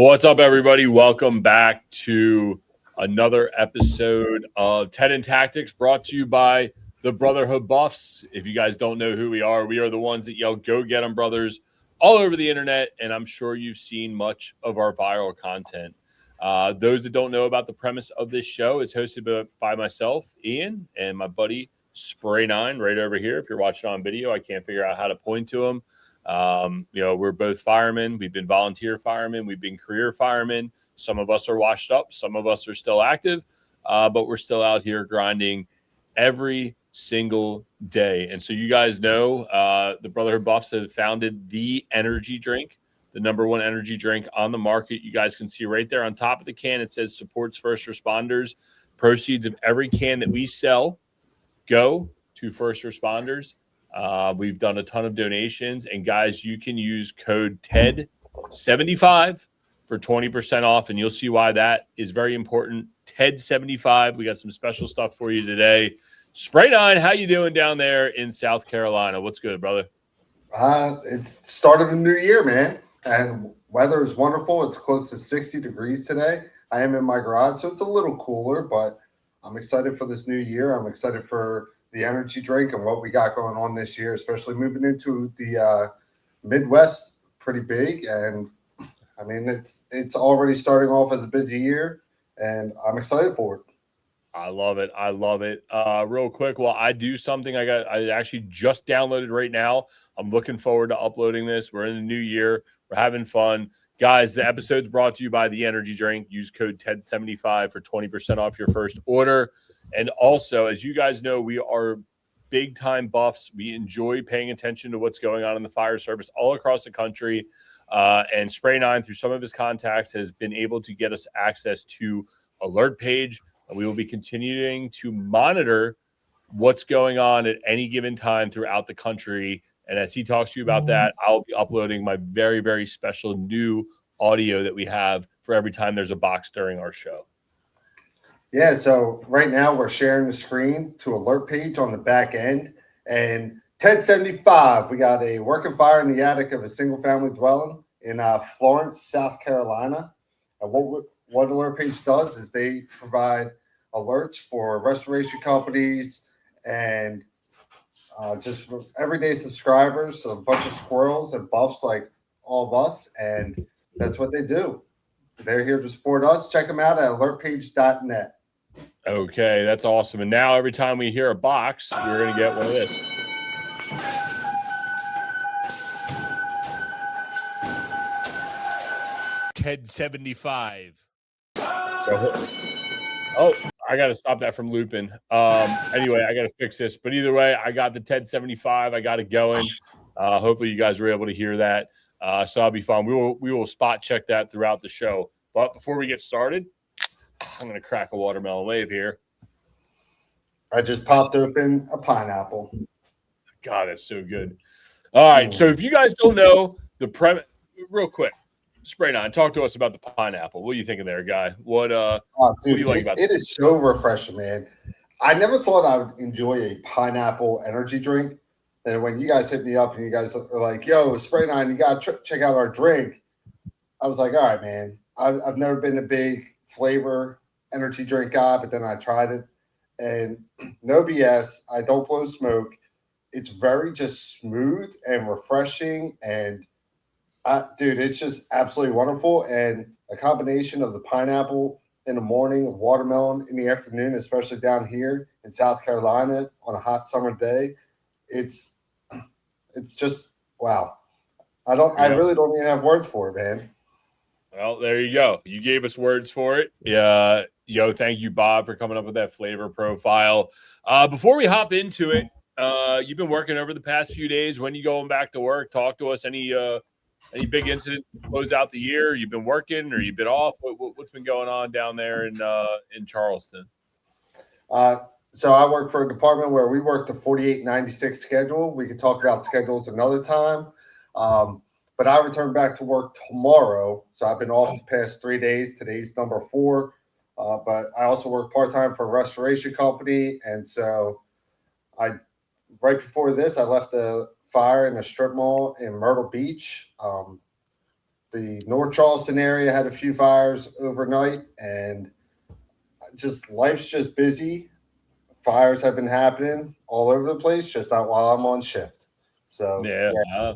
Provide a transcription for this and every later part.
What's up, everybody? Welcome back to another episode of Ted and Tactics, brought to you by the Brotherhood Buffs. If you guys don't know who we are the ones that yell, "Go get 'em, brothers," all over the internet, and I'm sure you've seen much of our viral content. Those that don't know about the premise of this show, it's hosted by myself, Ian, and my buddy Spray9 right over here. If you're watching on video, I can't figure out how to point to him. We're both firemen. We've been volunteer firemen. We've been career firemen. Some of us are washed up. Some of us are still active, but we're still out here grinding every single day. And so you guys know the Brotherhood Buffs have founded the energy drink, the #1 energy drink on the market. You guys can see right there on top of the can, it says supports first responders. Proceeds of every can that we sell go to first responders. We've done a ton of donations, and guys, you can use code TED75 for 20% off, and you'll see why that is very important. TED75. We got some special stuff for you today. Spray9, how you doing down there in South Carolina? What's good, brother? It's the start of a new year, man, and weather is wonderful. It's close to 60 degrees today. I am in my garage, so it's a little cooler, but I'm excited for this new year. I'm excited for the energy drink and what we got going on this year, especially moving into the Midwest, pretty big. And I mean, it's already starting off as a busy year, and I'm excited for it. I love it. I love it. Real quick, while I do something I actually just downloaded right now. I'm looking forward to uploading this. We're in the new year. We're having fun. Guys, the episode's brought to you by the energy drink. Use code TED75 for 20% off your first order. And also, as you guys know, we are big-time buffs. We enjoy paying attention to what's going on in the fire service all across the country. And Spray9, through some of his contacts, has been able to get us access to alert page. And we will be continuing to monitor what's going on at any given time throughout the country. And as he talks to you about that, I'll be uploading my very, very special new audio that we have for every time there's a box during our show. Yeah, so right now we're sharing the screen to alert page on the back end. And TED75, we got a working fire in the attic of a single-family dwelling in Florence, South Carolina. And what alert page does is they provide alerts for restoration companies and just everyday subscribers, so a bunch of squirrels and buffs like all of us, and that's what they do. They're here to support us. Check them out at alertpage.net. Okay, that's awesome. And now every time we hear a box, we're going to get one of this. TED75. So, I got to stop that from looping. Anyway, I got to fix this. But either way, I got the TED75. I got it going. Hopefully, you guys were able to hear that. So that'll be fun. We will spot check that throughout the show. But before we get started, I'm going to crack a watermelon wave here. I just popped open a pineapple. God, that's so good. All right. So if you guys don't know the premise, real quick, Spray9, talk to us about the pineapple. What are you thinking there, guy? What do you like about it? It is so refreshing, man. I never thought I would enjoy a pineapple energy drink. And when you guys hit me up and you guys are like, yo, Spray9, you got to check out our drink. I was like, all right, man. I've never been a big flavor energy drink guy, but then I tried it. And no BS, I don't blow smoke. It's very just smooth and refreshing. And dude, it's just absolutely wonderful. And a combination of the pineapple in the morning, watermelon in the afternoon, especially down here in South Carolina on a hot summer day, it's just wow. I really don't even have words for it, man. Well, there you go. You gave us words for it. Yeah. Thank you, Bob, for coming up with that flavor profile. Before we hop into it, you've been working over the past few days. When you going back to work? Talk to us. Any big incidents to close out the year? You've been working or you've been off? What's been going on down there in Charleston? So I work for a department where we work the 48-96 schedule. We could talk about schedules another time. But I return back to work tomorrow. So I've been off the past 3 days. Today's number 4. But I also work part-time for a restoration company. And so right before this, I left a fire in a strip mall in Myrtle Beach. the North Charleston area had a few fires overnight, and just life's just busy. Fires have been happening all over the place, just not while I'm on shift. So Yeah, yeah,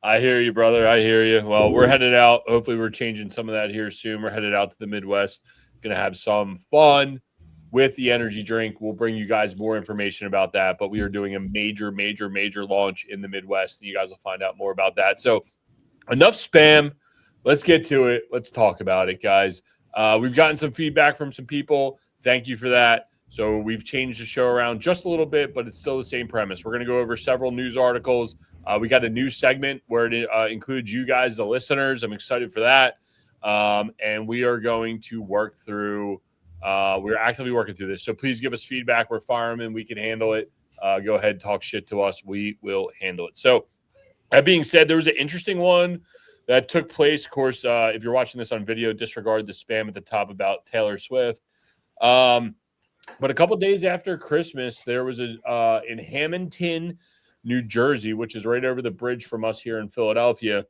I hear you, brother. I hear you. Well, we're headed out. Hopefully, we're changing some of that here soon. We're headed out to the Midwest. Going to have some fun with the energy drink. We'll bring you guys more information about that. But we are doing a major, major, major launch in the Midwest, and you guys will find out more about that. So, enough spam. Let's get to it. Let's talk about it, guys. We've gotten some feedback from some people. Thank you for that. So we've changed the show around just a little bit, but it's still the same premise. We're going to go over several news articles. We got a new segment where it includes you guys, the listeners. I'm excited for that. And we are going to work through, we're actively working through this. So please give us feedback. We're firemen. We can handle it. Go ahead, talk shit to us. We will handle it. So that being said, there was an interesting one that took place. Of course, if you're watching this on video, disregard the spam at the top about Taylor Swift. But a couple days after Christmas, there was in Hamilton, New Jersey, which is right over the bridge from us here in Philadelphia.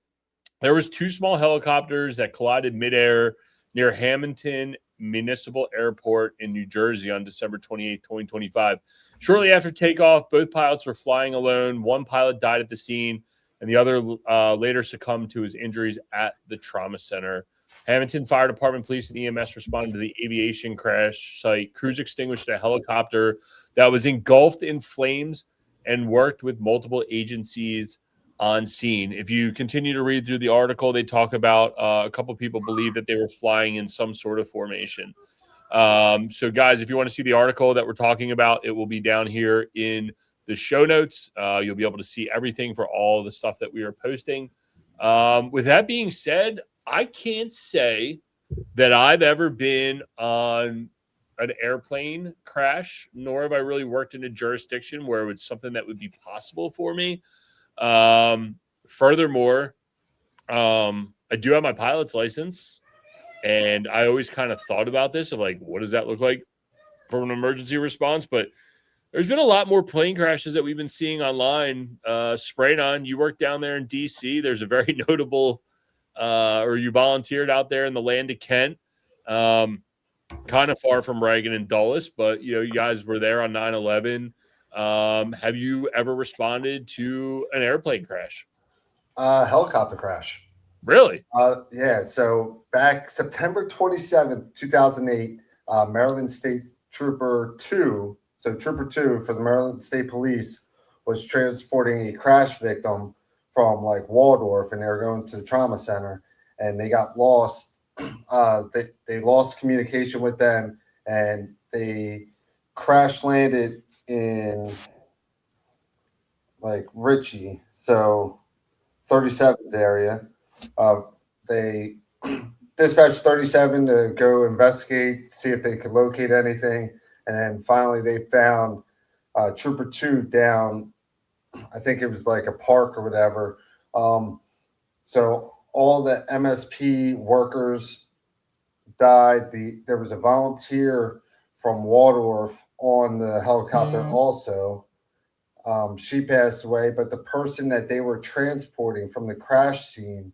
There was 2 small helicopters that collided midair near Hamilton Municipal Airport in New Jersey on December 28, 2025. Shortly after takeoff, both pilots were flying alone. One pilot died at the scene, and the other later succumbed to his injuries at the trauma center. Hamilton Fire Department, police, and EMS responded to the aviation crash site. Crews extinguished a helicopter that was engulfed in flames and worked with multiple agencies on scene. If you continue to read through the article, they talk about a couple people believe that they were flying in some sort of formation. So, guys, if you want to see the article that we're talking about, it will be down here in the show notes. You'll be able to see everything for all the stuff that we are posting. With that being said, I can't say that I've ever been on an airplane crash, nor have I really worked in a jurisdiction where it's something that would be possible for me. Furthermore, I do have my pilot's license, and I always kind of thought about this of like, what does that look like from an emergency response? But there's been a lot more plane crashes that we've been seeing online. Sprayed on, you work down there in DC. There's a very notable or you volunteered out there in the land of Kent, kind of far from Reagan and Dulles, but you guys were there on 9/11. Have you ever responded to an airplane crash? Helicopter crash. Really? Yeah. So back September 27th, 2008, Maryland State Trooper 2, so Trooper 2 for the Maryland State Police, was transporting a crash victim from like Waldorf, and they were going to the trauma center, and they got lost. They lost communication with them, and they crash landed in like Ritchie, so 37th area. They dispatched 37 to go investigate, see if they could locate anything, and then finally they found Trooper 2 down. I think it was like a park or whatever. So all the MSP workers died. There was a volunteer from Waldorf on the helicopter also. She passed away, but the person that they were transporting from the crash scene,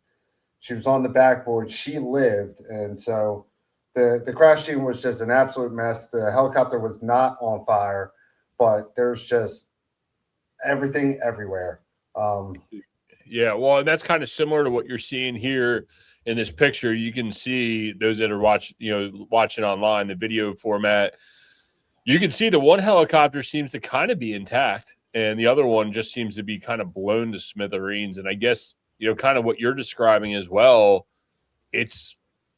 she was on the backboard. She lived, and so the crash scene was just an absolute mess. The helicopter was not on fire, but there's just everything everywhere. Yeah, well, and that's kind of similar to what you're seeing here in this picture. You can see those that are watching online, the video format. You can see the one helicopter seems to kind of be intact, and the other one just seems to be kind of blown to smithereens. And I guess, kind of what you're describing as well, it's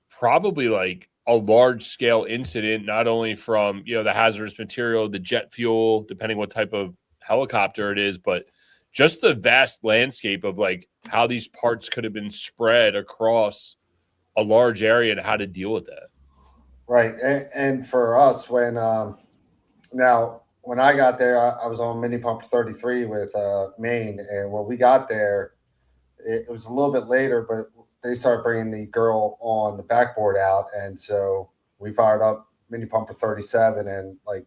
probably like a large scale incident, not only from, the hazardous material, the jet fuel, depending what type of helicopter it is, but just the vast landscape of like how these parts could have been spread across a large area and how to deal with that. Right. And for us, when I got there, I was on mini pump 33 with Maine, and when we got there, it was a little bit later, but they started bringing the girl on the backboard out, and so we fired up mini pumper 37 and like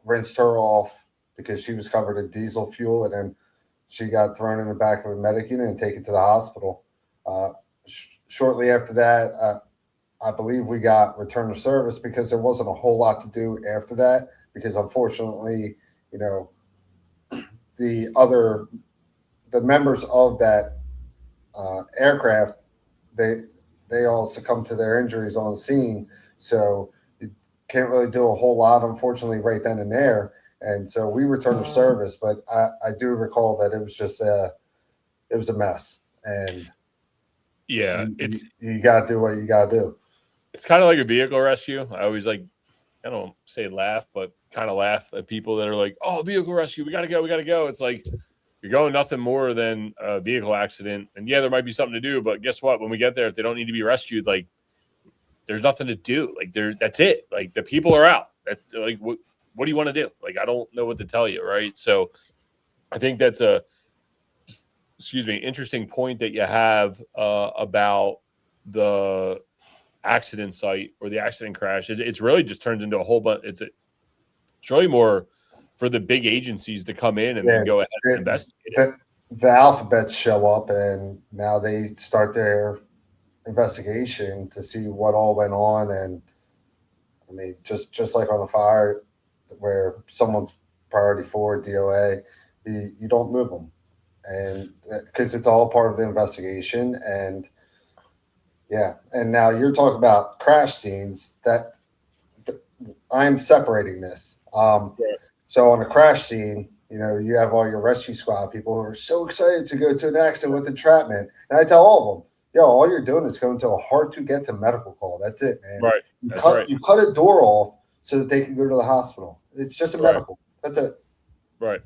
rinsed her off because she was covered in diesel fuel, and then she got thrown in the back of a medic unit and taken to the hospital. shortly after that, I believe we got return to service because there wasn't a whole lot to do after that. Because unfortunately, you know, the members of that aircraft, they all succumbed to their injuries on the scene. So you can't really do a whole lot, unfortunately, right then and there. And so we returned to service, but I do recall that it was just it was a mess. And Yeah, you got to do what you got to do. It's kind of like a vehicle rescue. I always I don't say laugh, but kind of laugh at people that are like, "Oh, vehicle rescue, we got to go, we got to go." It's like you're going nothing more than a vehicle accident. And yeah, there might be something to do, but guess what? When we get there, if they don't need to be rescued, like there's nothing to do. Like that's it. Like the people are out. That's like what do you want to do? Like I don't know what to tell you, right? So I think that's a interesting point that you have about the accident site or the accident crash. It's really just turns into a whole bunch. It's really more for the big agencies to come in and then go ahead and investigate. The alphabets show up, and now they start their investigation to see what all went on. And I mean, just like on a fire where someone's priority 4 DOA, you don't move them, and because it's all part of the investigation. And yeah, and now you're talking about crash scenes that I'm separating this. So on a crash scene, you know, you have all your rescue squad people who are so excited to go to an accident with entrapment. And I tell all of them, yo, all you're doing is going to a hard to get to medical call. That's it, man. Right. You cut a door off so that they can go to the hospital. It's just a medical. That's it. Right.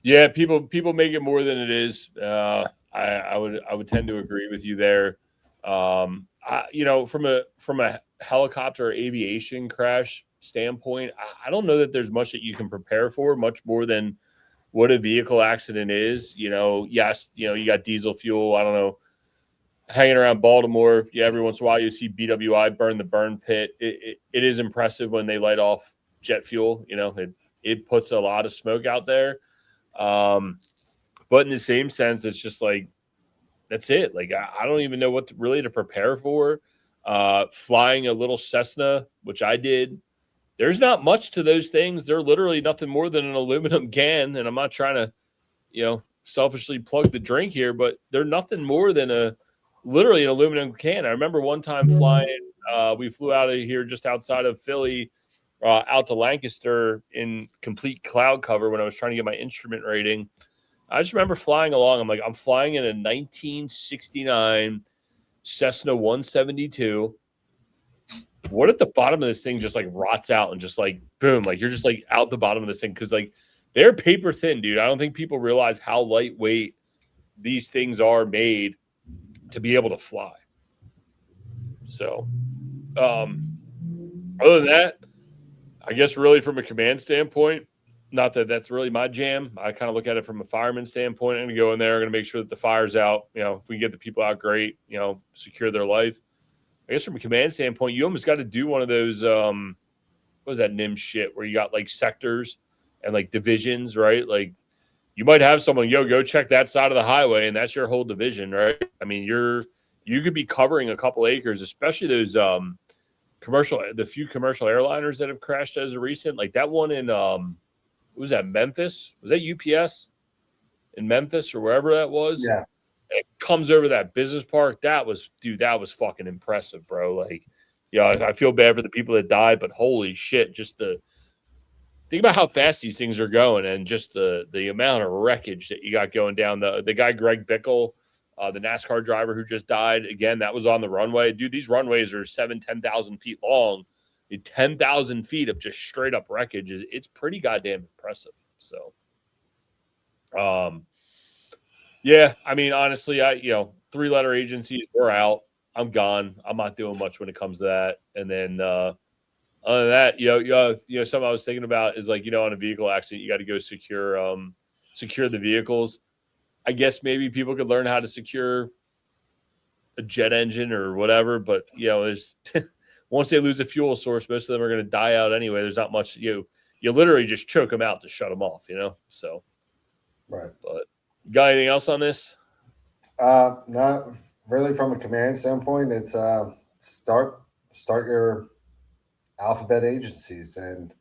Yeah, people make it more than it is. I would tend to agree with you there. You know, from a helicopter or aviation crash standpoint, I don't know that there's much that you can prepare for, much more than what a vehicle accident is. You know, yes, you know, you got diesel fuel. I don't know, hanging around Baltimore, yeah, every once in a while you see BWI burn the burn pit. It is impressive when they light off jet fuel. You know, it puts a lot of smoke out there. But in the same sense, it's just like, that's it. Like, I don't even know what to prepare for. Flying a little Cessna, which I did, there's not much to those things. They're literally nothing more than an aluminum can. And I'm not trying to, you know, selfishly plug the drink here, but they're nothing more than literally an aluminum can. I remember one time flying, we flew out of here just outside of Philly, out to Lancaster in complete cloud cover when I was trying to get my instrument rating. I just remember flying along. I'm flying in a 1969 Cessna 172. What if the bottom of this thing just like rots out and just like boom, like you're just like out the bottom of this thing? Because like they're paper thin, dude. I don't think people realize how lightweight these things are made to be able to fly. So, other than that, I guess really from a command standpoint, not that that's really my jam. I kind of look at it from a fireman standpoint. I'm going to go in there. I'm going to make sure that the fire's out. You know, if we can get the people out, great. You know, secure their life. I guess from a command standpoint, you almost got to do one of those, what was that NIM shit where you got like sectors and like divisions, right? Like you might have someone, go check that side of the highway, and that's your whole division, right? I mean, you could be covering a couple acres, especially those the few commercial airliners that have crashed as of recent, like that one in what was that, Memphis? Was that UPS in Memphis or wherever that was? Yeah. It comes over that business park. That was fucking impressive, bro. Like, yeah, I feel bad for the people that died, but holy shit, just think about how fast these things are going and just the amount of wreckage that you got going down. The guy, Greg Bickle, the NASCAR driver who just died, again, that was on the runway. Dude, these runways are 10,000 feet long. 10,000 feet of just straight up wreckage it's pretty goddamn impressive. So, yeah, I mean, honestly, 3-letter agencies, we're out. I'm gone. I'm not doing much when it comes to that. And then, other than that, something I was thinking about is like, on a vehicle accident, you got to go secure the vehicles. I guess maybe people could learn how to secure a jet engine or whatever, but there's once they lose a fuel source, most of them are going to die out anyway. There's not much you literally just choke them out to shut them off, So, right. But you got anything else on this? Not really from a command standpoint, it's start your alphabet agencies and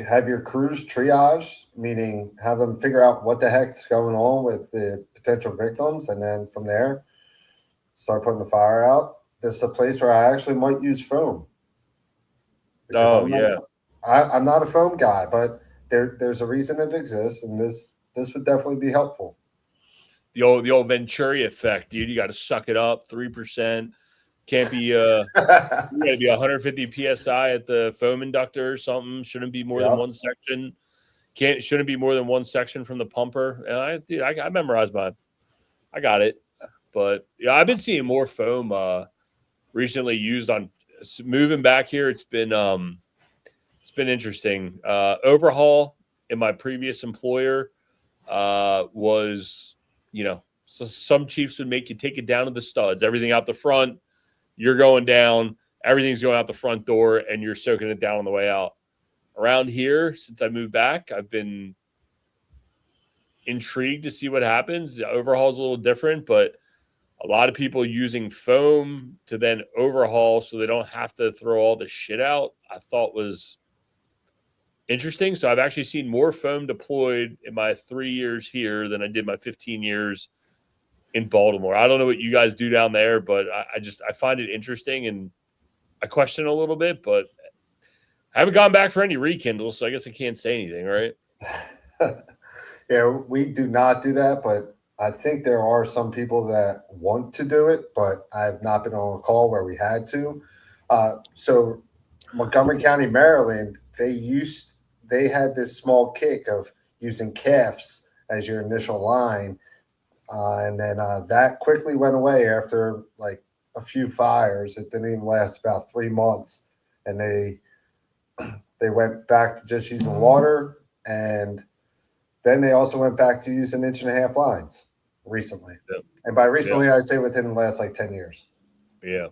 have your crews triage, meaning have them figure out what the heck's going on with the potential victims, and then from there start putting the fire out. This is a place where I actually might use foam because Oh yeah, I'm not a foam guy, but there's a reason it exists, and this would definitely be helpful. the old Venturi effect, dude. You got to suck it up 3%. Can't be you got to be 150 psi at the foam inductor or something. Shouldn't be more than Yep. one section. Shouldn't be more than one section from the pumper. And I memorized mine. I got it. But yeah, I've been seeing more foam recently used on moving back here. It's been interesting. Overhaul in my previous employer was, so some chiefs would make you take it down to the studs, everything out the front. You're going down, everything's going out the front door, and you're soaking it down on the way out. Around here, since I moved back, I've been intrigued to see what happens. The overhaul's a little different, but a lot of people using foam to then overhaul so they don't have to throw all the shit out, I thought was interesting. So I've actually seen more foam deployed in my 3 years here than I did my 15 years in Baltimore. I don't know what you guys do down there, but I find it interesting, and I question a little bit, but I haven't gone back for any rekindles, so I guess I can't say anything, right? Yeah, we do not do that, but I think there are some people that want to do it, but I've not been on a call where we had to. So Montgomery County, Maryland, they had this small kick of using calves as your initial line, and then that quickly went away after like a few fires. It didn't even last about 3 months, and they went back to just using water, and then they also went back to using 1.5-inch lines recently. Yep. And by recently, Yep. I say within the last like 10 years. Yeah.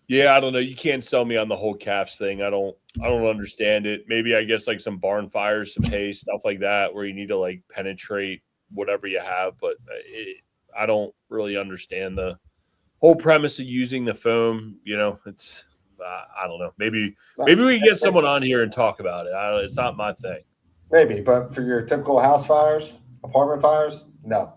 Yeah, I don't know. You can't sell me on the whole calves thing. I don't understand it. Maybe I guess like some barn fires, some hay, stuff like that, where you need to like penetrate whatever you have. But I don't really understand the whole premise of using the foam. It's I don't know. Maybe we can get someone on here and talk about it. It's not my thing. Maybe, but for your typical house fires, apartment fires, no.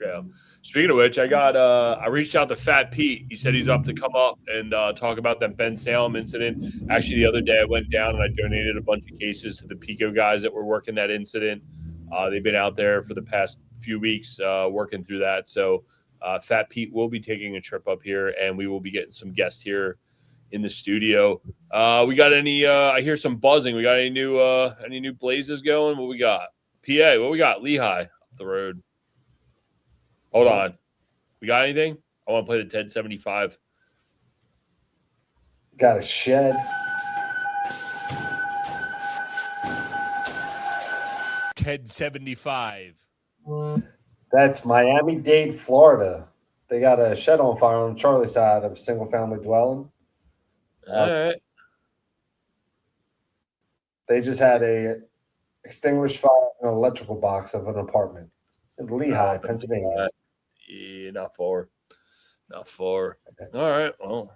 Yeah. Speaking of which, I reached out to Fat Pete. He said he's up to come up and talk about that Ben Salem incident. Actually, the other day I went down and I donated a bunch of cases to the Pico guys that were working that incident. They've been out there for the past few weeks working through that. So Fat Pete will be taking a trip up here, and we will be getting some guests here in the studio. We got any? I hear some buzzing. We got any new blazes going? What we got? PA. What we got? Lehigh up the road. Hold on. We got anything? I want to play the 1075. Got a shed. 1075. That's Miami-Dade, Florida. They got a shed on fire on the Charlie side of a single-family dwelling. All right. They just had a extinguished fire in an electrical box of an apartment in Lehigh, Pennsylvania. Yeah, not far. Not far. All right. Well.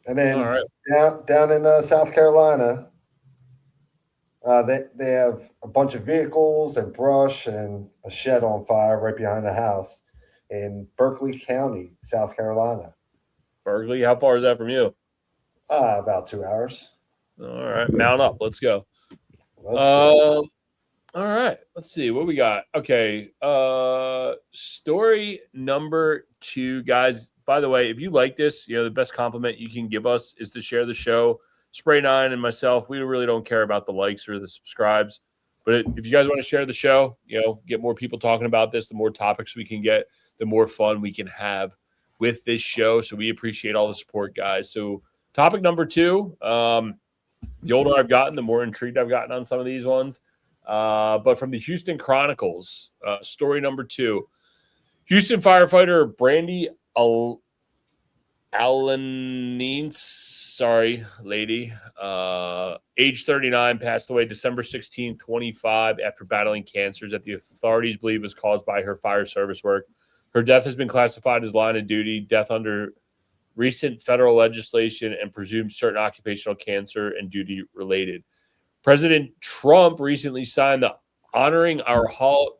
And then all right. down in South Carolina, they have a bunch of vehicles and brush and a shed on fire right behind the house in Berkeley County, South Carolina. Berkeley, how far is that from you? About 2 hours. All right. Mount up. Let's go. Let's go. All right. Let's see what we got. Okay. Story number 2, guys. By the way, if you like this, the best compliment you can give us is to share the show. Spray 9 and myself, we really don't care about the likes or the subscribes. But if you guys want to share the show, get more people talking about this, the more topics we can get, the more fun we can have with this show. So we appreciate all the support, guys. So topic number 2, the older I've gotten, the more intrigued I've gotten on some of these ones. But from the Houston Chronicles, story number 2, Houston firefighter Brandy Alanis sorry, lady, age 39, passed away December 16th, 25, after battling cancers that the authorities believe was caused by her fire service work. Her death has been classified as line of duty death under recent federal legislation and presumes certain occupational cancer and duty related. President Trump recently signed the Honoring Our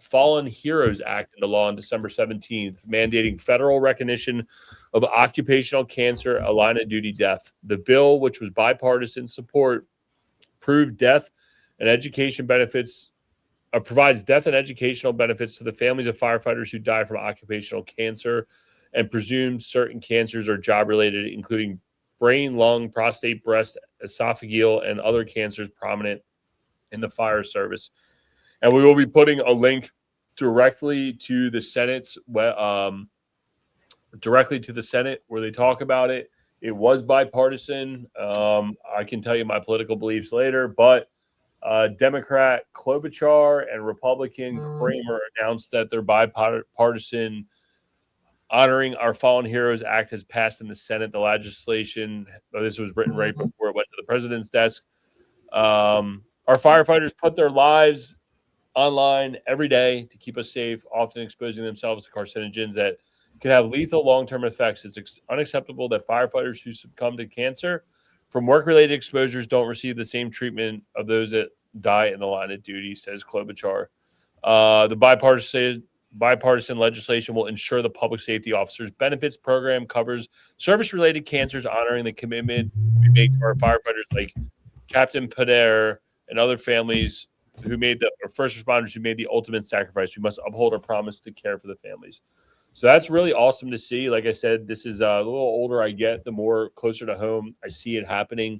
Fallen Heroes Act into law on December 17th, mandating federal recognition of occupational cancer, a line of duty death. The bill, which was bipartisan support, proved death and education benefits provides death and educational benefits to the families of firefighters who die from occupational cancer and presumes certain cancers are job related, including brain, lung, prostate, breast, esophageal, and other cancers prominent in the fire service. And we will be putting a link directly to the Senate's directly to the Senate where they talk about it. It was bipartisan. I can tell you my political beliefs later, but Democrat Klobuchar and Republican Kramer announced that their bipartisan Honoring Our Fallen Heroes Act has passed in the Senate. The legislation, this was written right before it went to the president's desk. Our firefighters put their lives online every day to keep us safe, often exposing themselves to carcinogens that can have lethal long-term effects. It's unacceptable that firefighters who succumb to cancer from work-related exposures don't receive the same treatment of those that die in the line of duty, says Klobuchar. The bipartisan legislation will ensure the public safety officers benefits program covers service-related cancers, honoring the commitment we make to our firefighters like Captain Midair and other families who made or first responders who made the ultimate sacrifice. We must uphold our promise to care for the families. So that's really awesome to see. Like I said, this is a little older I get, the more closer to home I see it happening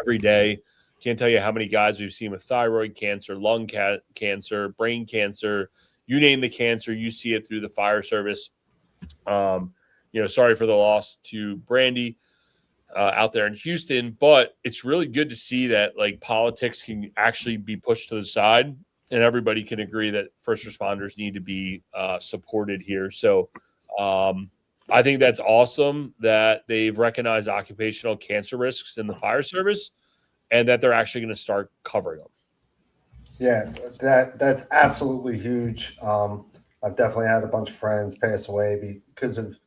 every day. Can't tell you how many guys we've seen with thyroid cancer, lung cancer, brain cancer, you name the cancer, you see it through the fire service. Sorry for the loss to Brandy out there in Houston, but it's really good to see that like politics can actually be pushed to the side and everybody can agree that first responders need to be supported here. So I think that's awesome that they've recognized occupational cancer risks in the fire service and that they're actually going to start covering them. Yeah, that's absolutely huge. I've definitely had a bunch of friends pass away because of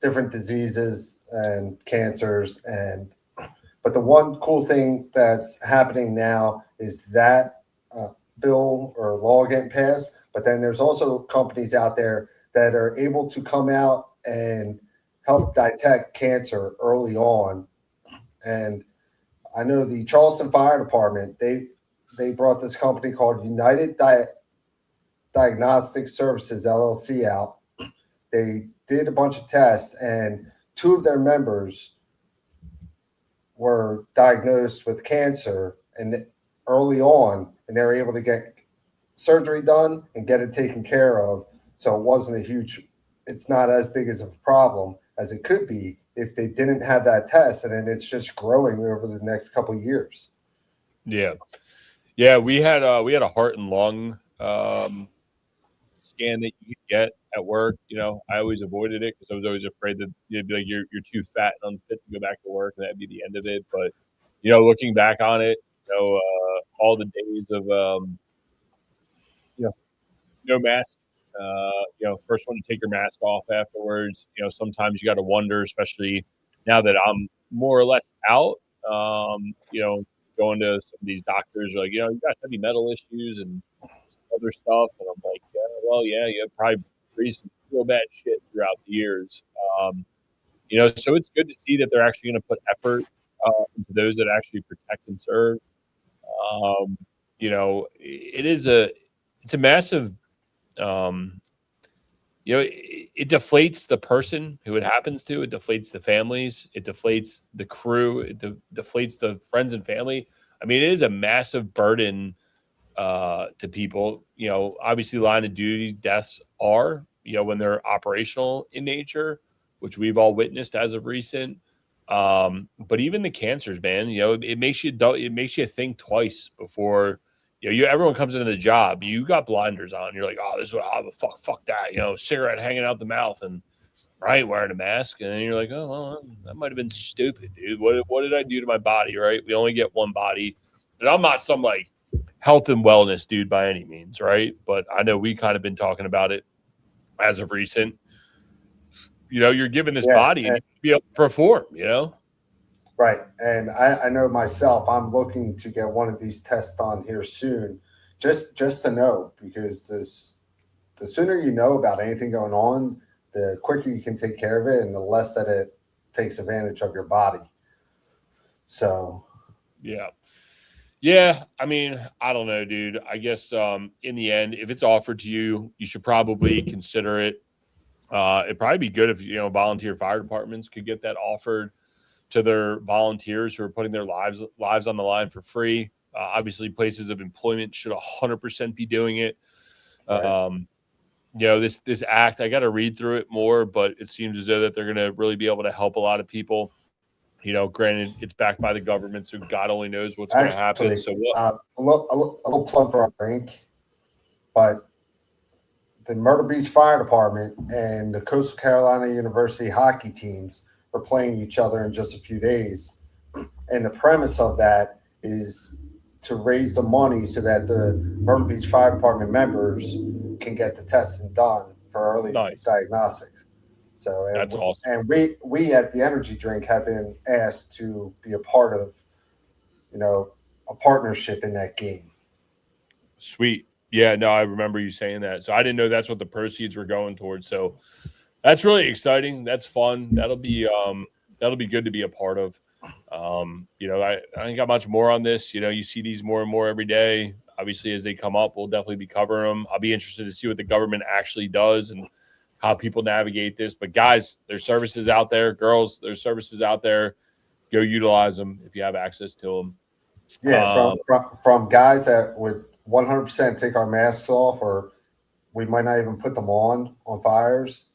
different diseases and cancers, but the one cool thing that's happening now is that bill or law getting passed. But then there's also companies out there that are able to come out and help detect cancer early on. And I know the Charleston Fire Department, they brought this company called United Diagnostic Services LLC out. They did a bunch of tests, and 2 of their members were diagnosed with cancer and early on, and they were able to get surgery done and get it taken care of. So it wasn't it's not as big as a problem as it could be if they didn't have that test, and then it's just growing over the next couple of years. Yeah, we had a heart and lung scan that you could get at work. I always avoided it because I was always afraid that you'd be like you're too fat and unfit to go back to work, and that'd be the end of it. But looking back on it, all the days of no mask. First one to take your mask off afterwards. Sometimes you got to wonder, especially now that I'm more or less out. Going to some of these doctors are like, you got heavy metal issues and other stuff, and I'm like, you have probably breathed some real bad shit throughout the years. So it's good to see that they're actually going to put effort into those that actually protect and serve. It's a massive. It deflates the person who it happens to. It deflates the families. It deflates the crew. It deflates the friends and family. I mean, it is a massive burden to people. Obviously, line of duty deaths are, when they're operational in nature, which we've all witnessed as of recent. But even the cancers, man, it makes you think twice before. Everyone comes into the job. You got blinders on. You're like, oh, this is what, fuck that. Cigarette hanging out the mouth, and right? Wearing a mask. And then you're like, oh, well, that might have been stupid, dude. What did I do to my body, right? We only get one body. And I'm not some like health and wellness dude by any means, right? But I know we kind of been talking about it as of recent. You're given this Yeah, body and you be able to perform, right. And I know myself, I'm looking to get one of these tests done here soon, just to know, because the sooner you know about anything going on, the quicker you can take care of it, and the less that it takes advantage of your body. So, Yeah. Yeah. I mean, I don't know, dude. I guess in the end, if it's offered to you, you should probably consider it. It'd probably be good if, volunteer fire departments could get that offered to their volunteers who are putting their lives on the line for free. Obviously, places of employment should 100% be doing it. right. This act, I got to read through it more, but it seems as though that they're going to really be able to help a lot of people. Granted, it's backed by the government, so God only knows what's going to happen. Actually, So what? a little plug for our drink, but the Myrtle Beach Fire Department and the Coastal Carolina University hockey teams are playing each other in just a few days. And the premise of that is to raise the money so that the Myrtle Beach Fire Department members can get the testing done for early Nice. diagnostics. So That's awesome. And we at the Energy Drink have been asked to be a part of, a partnership in that game. Sweet. Yeah, no, I remember you saying that. So I didn't know that's what the proceeds were going towards. So that's really exciting. That's fun. That'll be good to be a part of. I ain't got much more on this. You see these more and more every day. Obviously, as they come up, we'll definitely be covering them. I'll be interested to see what the government actually does and how people navigate this. But guys, there's services out there. Girls, there's services out there. Go utilize them if you have access to them. Yeah, from guys that would 100% take our masks off, or we might not even put them on fires.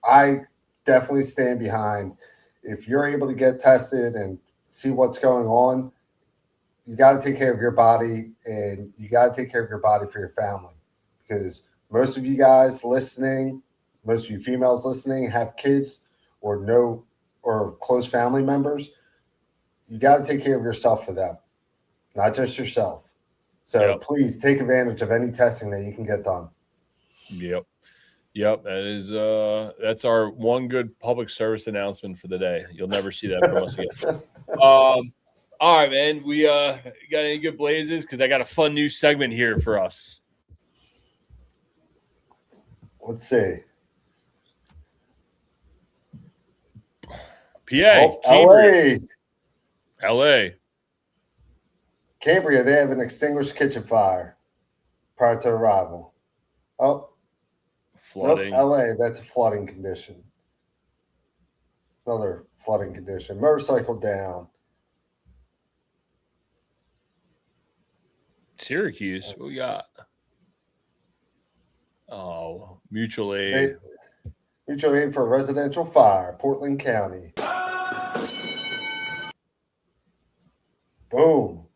I definitely stand behind. If you're able to get tested and see what's going on, you got to take care of your body, and you got to take care of your body for your family, because most of you guys listening, most of you females listening, have kids or close family members. You got to take care of yourself for them, not just yourself. So Please take advantage of any testing that you can get done. Yep. That's our one good public service announcement for the day. You'll never see that from us again. All right, man. We got any good blazes? Because I got a fun new segment here for us. Let's see. PA, LA. Cambria, they have an extinguished kitchen fire prior to arrival. Oh, flooding. Nope, LA, that's a flooding condition. Another flooding condition. Motorcycle down. Syracuse, what we got? Oh, mutual aid. Mutual aid for residential fire, Portland County. Boom.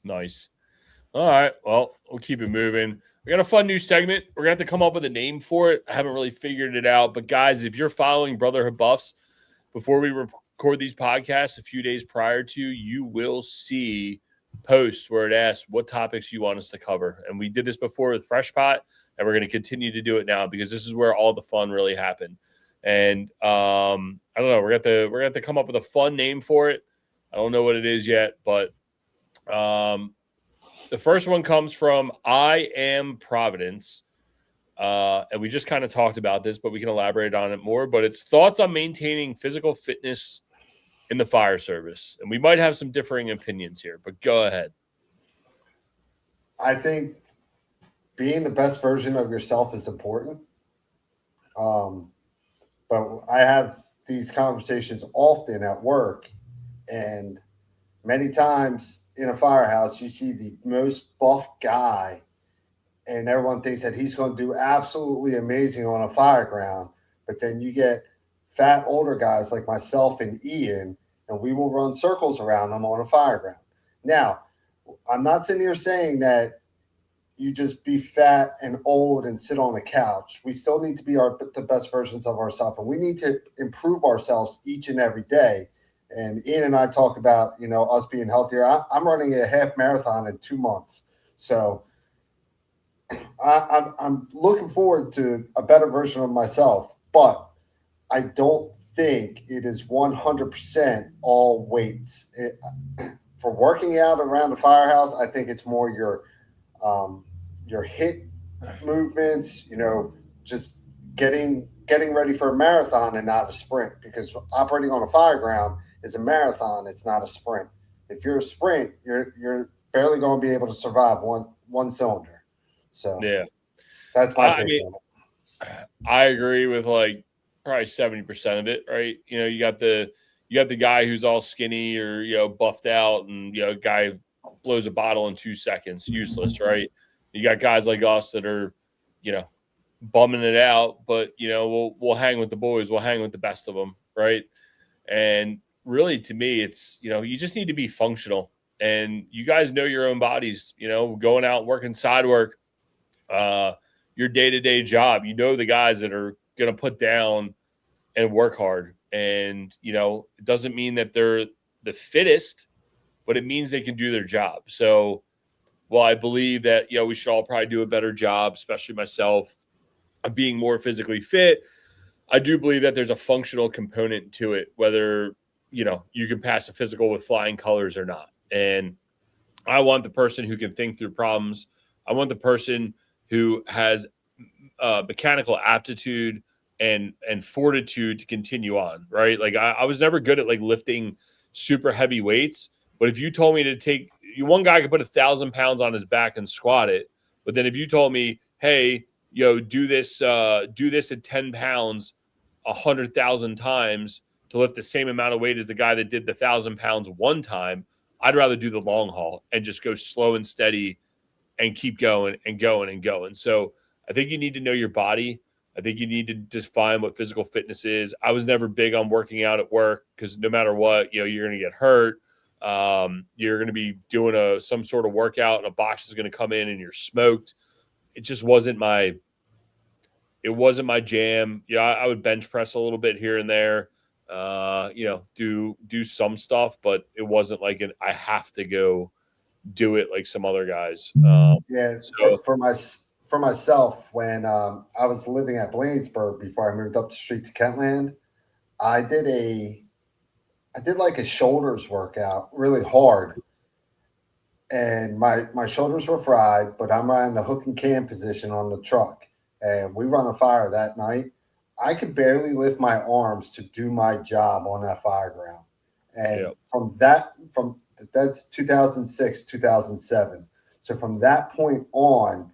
Nice. All right. Well, we'll keep it moving. We got a fun new segment. We're going to have to come up with a name for it. I haven't really figured it out. But, guys, if you're following Brotherhood Buffs before we record these podcasts a few days prior to, you will see posts where it asks what topics you want us to cover. And we did this before with Fresh Pot, and we're going to continue to do it now because this is where all the fun really happened. And I don't know. We're going to have to come up with a fun name for it. I don't know what it is yet, but the first one comes from I Am Providence. And we just kind of talked about this, but we can elaborate on it more. But it's thoughts on maintaining physical fitness in the fire service. And we might have some differing opinions here, but go ahead. I think being the best version of yourself is important. But I have these conversations often at work, and many times in a firehouse, you see the most buff guy, and everyone thinks that he's going to do absolutely amazing on a fire ground. But then you get fat older guys like myself and Ian, and we will run circles around them on a fire ground. Now, I'm not sitting here saying that, you just be fat and old and sit on a couch. We still need to be the best versions of ourselves, and we need to improve ourselves each and every day. And Ian and I talk about, us being healthier. I'm running a half marathon in 2 months, so I'm looking forward to a better version of myself. But I don't think it is 100% all weights. For working out around the firehouse, I think it's more your hit movements, just getting ready for a marathon and not a sprint, because operating on a fire ground is a marathon, it's not a sprint. If you're a sprint, you're barely going to be able to survive one cylinder. So Yeah, that's my I take mean, on it. I agree with like probably 70% of it, right? You got the guy who's all skinny or buffed out, and guy blows a bottle in 2 seconds, useless, right? You got guys like us that are, bumming it out, but we'll hang with the boys, we'll hang with the best of them, right? And really, to me, it's you just need to be functional, and you guys know your own bodies. Going out working side work, your day-to-day job, the guys that are going to put down and work hard. And, it doesn't mean that they're the fittest, but it means they can do their job. So, while I believe that, we should all probably do a better job, especially myself, of being more physically fit, I do believe that there's a functional component to it, whether, you can pass a physical with flying colors or not. And I want the person who can think through problems. I want the person who has mechanical aptitude and fortitude to continue on, right? Like I was never good at like lifting super heavy weights, but if you told me to take one guy could put 1,000 pounds on his back and squat it, but then if you told me, hey, do this at 10 pounds 100,000 times to lift the same amount of weight as the guy that did the 1,000 pounds one time, I'd rather do the long haul and just go slow and steady and keep going and going and going. So I think you need to know your body. I think you need to define what physical fitness is. I was never big on working out at work because no matter what, you're going to get hurt. You're going to be doing some sort of workout and a box is going to come in and you're smoked. It just wasn't my jam. I would bench press a little bit here and there, do some stuff, but it wasn't like I have to go do it like some other guys. Yeah, So for myself, when I was living at Bladensburg before I moved up the street to Kentland, I did like a shoulders workout really hard, and my shoulders were fried, but I'm on the hook and cam position on the truck, and we run a fire that night. I could barely lift my arms to do my job on that fire ground, and that's 2006, 2007. So from that point on,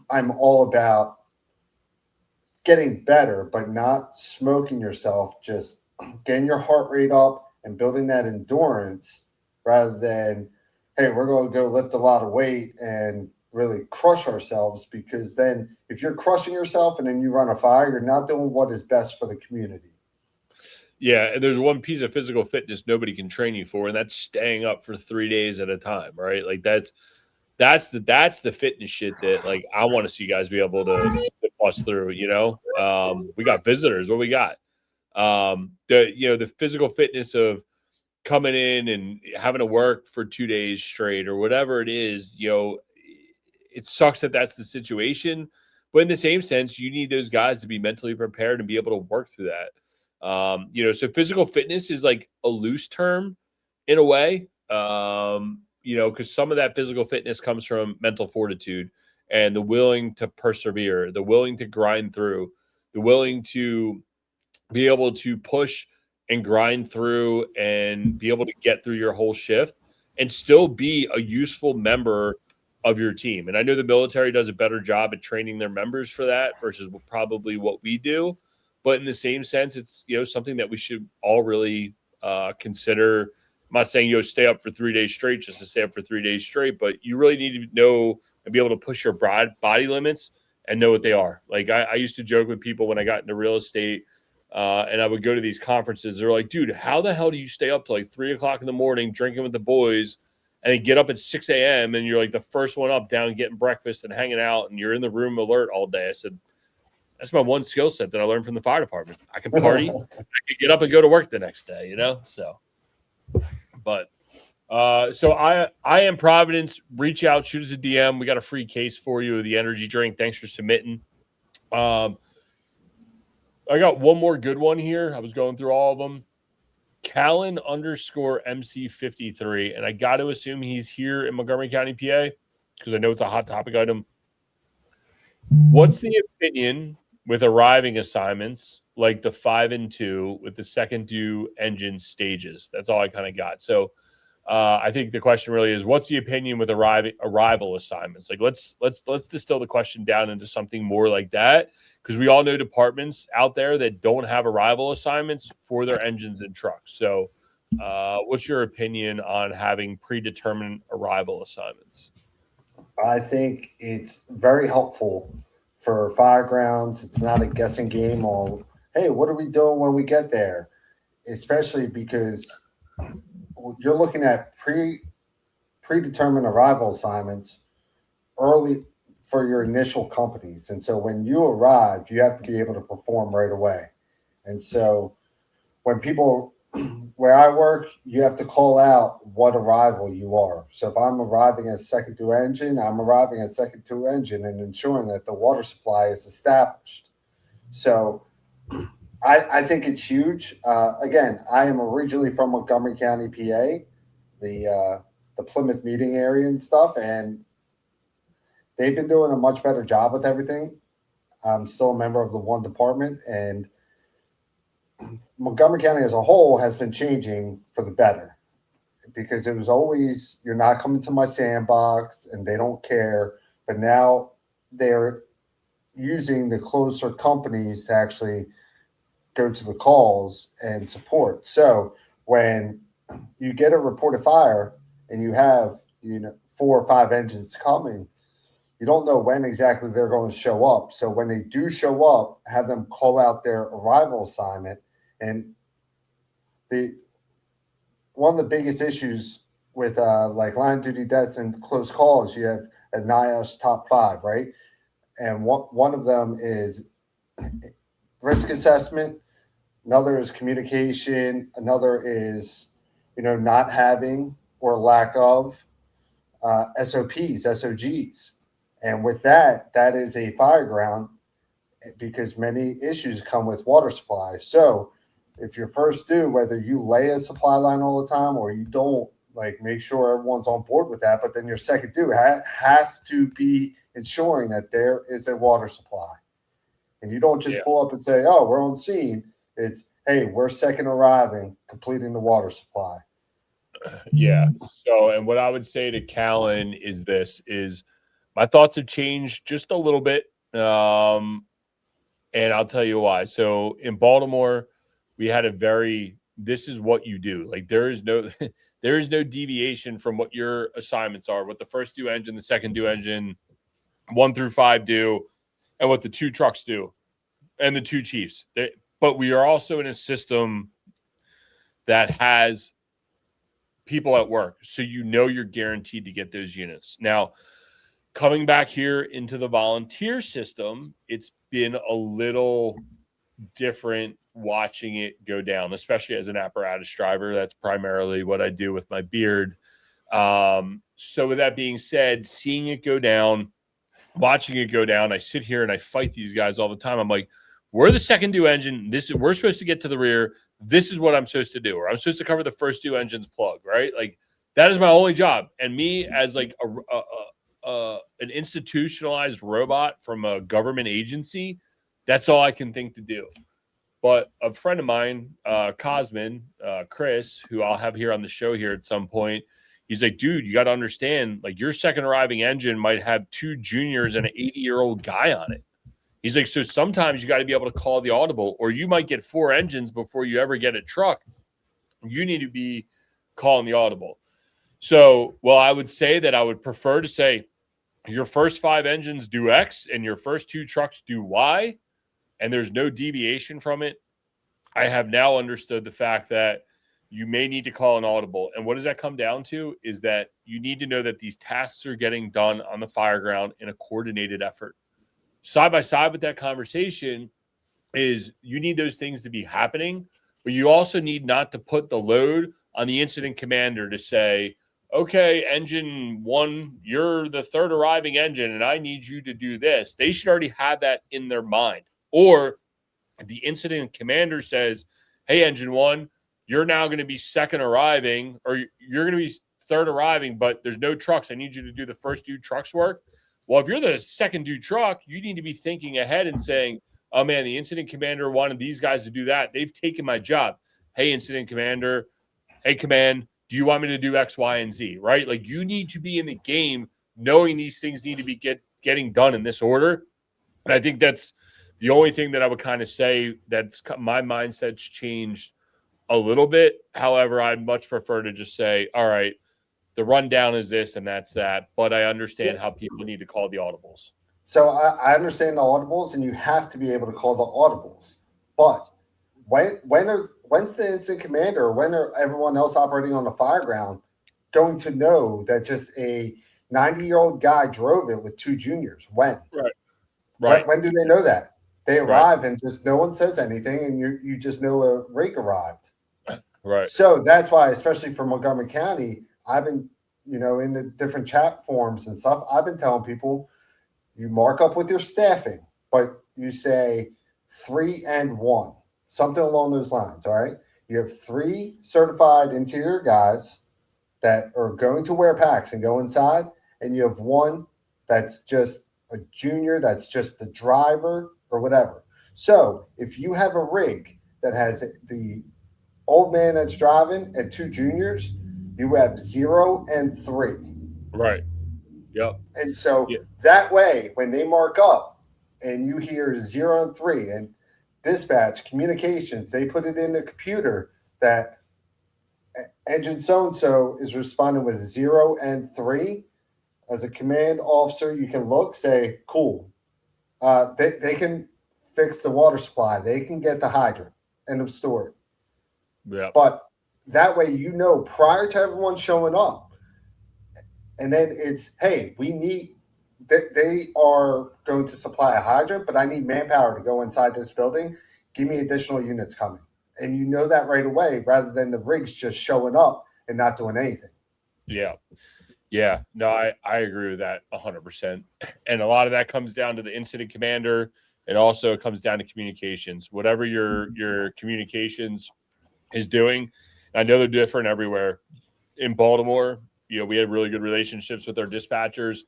I'm all about getting better, but not smoking yourself, just getting your heart rate up and building that endurance rather than, hey, we're going to go lift a lot of weight and really crush ourselves, because then if you're crushing yourself and then you run a fire, you're not doing what is best for the community. yeah, and there's one piece of physical fitness nobody can train you for, and that's staying up for 3 days at a time, right? Like that's the fitness shit that like I want to see guys be able to bust through. We got visitors. What we got? The physical fitness of coming in and having to work for 2 days straight or whatever it is. It sucks that that's the situation, but in the same sense, you need those guys to be mentally prepared and be able to work through that. So physical fitness is like a loose term in a way. Because some of that physical fitness comes from mental fortitude and the willing to persevere, the willing to grind through, the willing to be able to push and grind through and be able to get through your whole shift and still be a useful member of your team. And I know the military does a better job at training their members for that versus probably what we do. But in the same sense, it's, something that we should all really consider. I'm not saying stay up for 3 days straight just to stay up for 3 days straight, but you really need to know and be able to push your broad body limits and know what they are. Like I used to joke with people when I got into real estate and I would go to these conferences. They're like, dude, how the hell do you stay up till like 3 o'clock in the morning drinking with the boys and then get up at 6 a.m. and you're like the first one up, down, getting breakfast and hanging out, and you're in the room alert all day. I said, that's my one skill set that I learned from the fire department. I can party. I can get up and go to work the next day, you know? So, but, so I am Providence. Reach out, shoot us a DM. We got a free case for you of the energy drink. Thanks for submitting. I got one more good one here. I was going through all of them. Callan _MC53. And I got to assume he's here in Montgomery County, PA, because I know it's a hot topic item. What's the opinion with arriving assignments like the 5 and 2 with the second due engine stages? That's all I kind of got. So I think the question really is, what's the opinion with arrival assignments? Like, let's distill the question down into something more like that, because we all know departments out there that don't have arrival assignments for their engines and trucks. So what's your opinion on having predetermined arrival assignments? I think it's very helpful for firegrounds. It's not a guessing game on, hey, what are we doing when we get there? Especially because you're looking at predetermined arrival assignments early for your initial companies. And so when you arrive, you have to be able to perform right away. And so when people, where I work, you have to call out what arrival you are. So if I'm arriving at second due engine, I'm arriving at second due engine and ensuring that the water supply is established. So I think it's huge. Again, I am originally from Montgomery County, PA, the Plymouth meeting area and stuff, and they've been doing a much better job with everything. I'm still a member of the one department, and Montgomery County as a whole has been changing for the better, because it was always, you're not coming to my sandbox and they don't care. But now they're using the closer companies to actually go to the calls and support. So when you get a reported fire and you have, 4 or 5 engines coming, you don't know when exactly they're going to show up. So when they do show up, have them call out their arrival assignment. And one of the biggest issues with like line duty deaths and close calls, you have a NIOSH top 5, right? And one of them is risk assessment. Another is communication. Another is, not having or lack of SOPs, SOGs. And with that is a fire ground, because many issues come with water supply. So if you're first due, whether you lay a supply line all the time or you don't, like, make sure everyone's on board with that, but then your second due has to be ensuring that there is a water supply. And you don't just pull up and say, oh, we're on scene. It's, hey, we're second arriving, completing the water supply. Yeah. So, and what I would say to Callan is my thoughts have changed just a little bit. And I'll tell you why. So in Baltimore, we had this is what you do. Like, there is no deviation from what your assignments are, what the first due engine, the second due engine, 1 through 5 do, and what the 2 trucks do, and the 2 chiefs. But we are also in a system that has people at work, so you're guaranteed to get those units. Now, coming back here into the volunteer system, it's been a little different watching it go down, especially as an apparatus driver. That's primarily what I do with my beard. So with that being said, seeing it go down, watching it go down, I sit here and I fight these guys all the time. I'm like, we're the second due engine. We're supposed to get to the rear. This is what I'm supposed to do. Or I'm supposed to cover the first due engine's plug, right? Like, that is my only job. And me as like an institutionalized robot from a government agency, that's all I can think to do. But a friend of mine, Cosmin, Chris, who I'll have here on the show here at some point, he's like, dude, you got to understand, like, your second arriving engine might have 2 juniors and an 80-year-old guy on it. He's like, so sometimes you got to be able to call the audible, or you might get 4 engines before you ever get a truck. You need to be calling the audible. So, well, I would say that I would prefer to say your first 5 engines do X and your first 2 trucks do Y, and there's no deviation from it. I have now understood the fact that, you may need to call an audible. And what does that come down to is that you need to know that these tasks are getting done on the fire ground in a coordinated effort. Side by side with that conversation is you need those things to be happening, but you also need not to put the load on the incident commander to say, okay, engine one, you're the third arriving engine, and I need you to do this. They should already have that in their mind. Or the incident commander says, hey, engine one, you're now going to be second arriving, or you're going to be third arriving, but there's no trucks. I need you to do the first due trucks work. Well, if you're the second due truck, you need to be thinking ahead and saying, oh, man, the incident commander wanted these guys to do that. They've taken my job. Hey, incident commander. Hey, command, do you want me to do X, Y, and Z, right? Like, you need to be in the game knowing these things need to be getting done in this order. And I think that's the only thing that I would kind of say that's my mindset's changed a little bit. However, I'd much prefer to just say, all right, the rundown is this and that's that. But I understand how people need to call the audibles. So I understand the audibles, and you have to be able to call the audibles. But when's the incident commander, or when are everyone else operating on the fire ground going to know that just a 90-year-old guy drove it with two juniors? When? Right. When do they know that? They arrive and just no one says anything, and you just know a rig arrived. Right. So that's why, especially for Montgomery County, I've been, in the different chat forums and stuff, I've been telling people, you mark up with your staffing, but you say 3 and 1, something along those lines. All right. You have 3 certified interior guys that are going to wear packs and go inside, and you have 1 that's just a junior, that's just the driver or whatever. So if you have a rig that has the old man that's driving and 2 juniors, you have 0 and 3. Right. Yep. And so that way, when they mark up and you hear 0 and 3 and dispatch communications, they put it in the computer that engine so-and-so is responding with 0 and 3. As a command officer, you can look, say, cool. They can fix the water supply. They can get the hydrant. End of story. Yeah. But that way, prior to everyone showing up, and then it's, hey, they are going to supply a hydrant, but I need manpower to go inside this building. Give me additional units coming. And you know that right away, rather than the rigs just showing up and not doing anything. Yeah. Yeah. No, I agree with that 100%. And a lot of that comes down to the incident commander. It also comes down to communications. Whatever your communications is doing, I know they're different everywhere. In Baltimore, we had really good relationships with our dispatchers.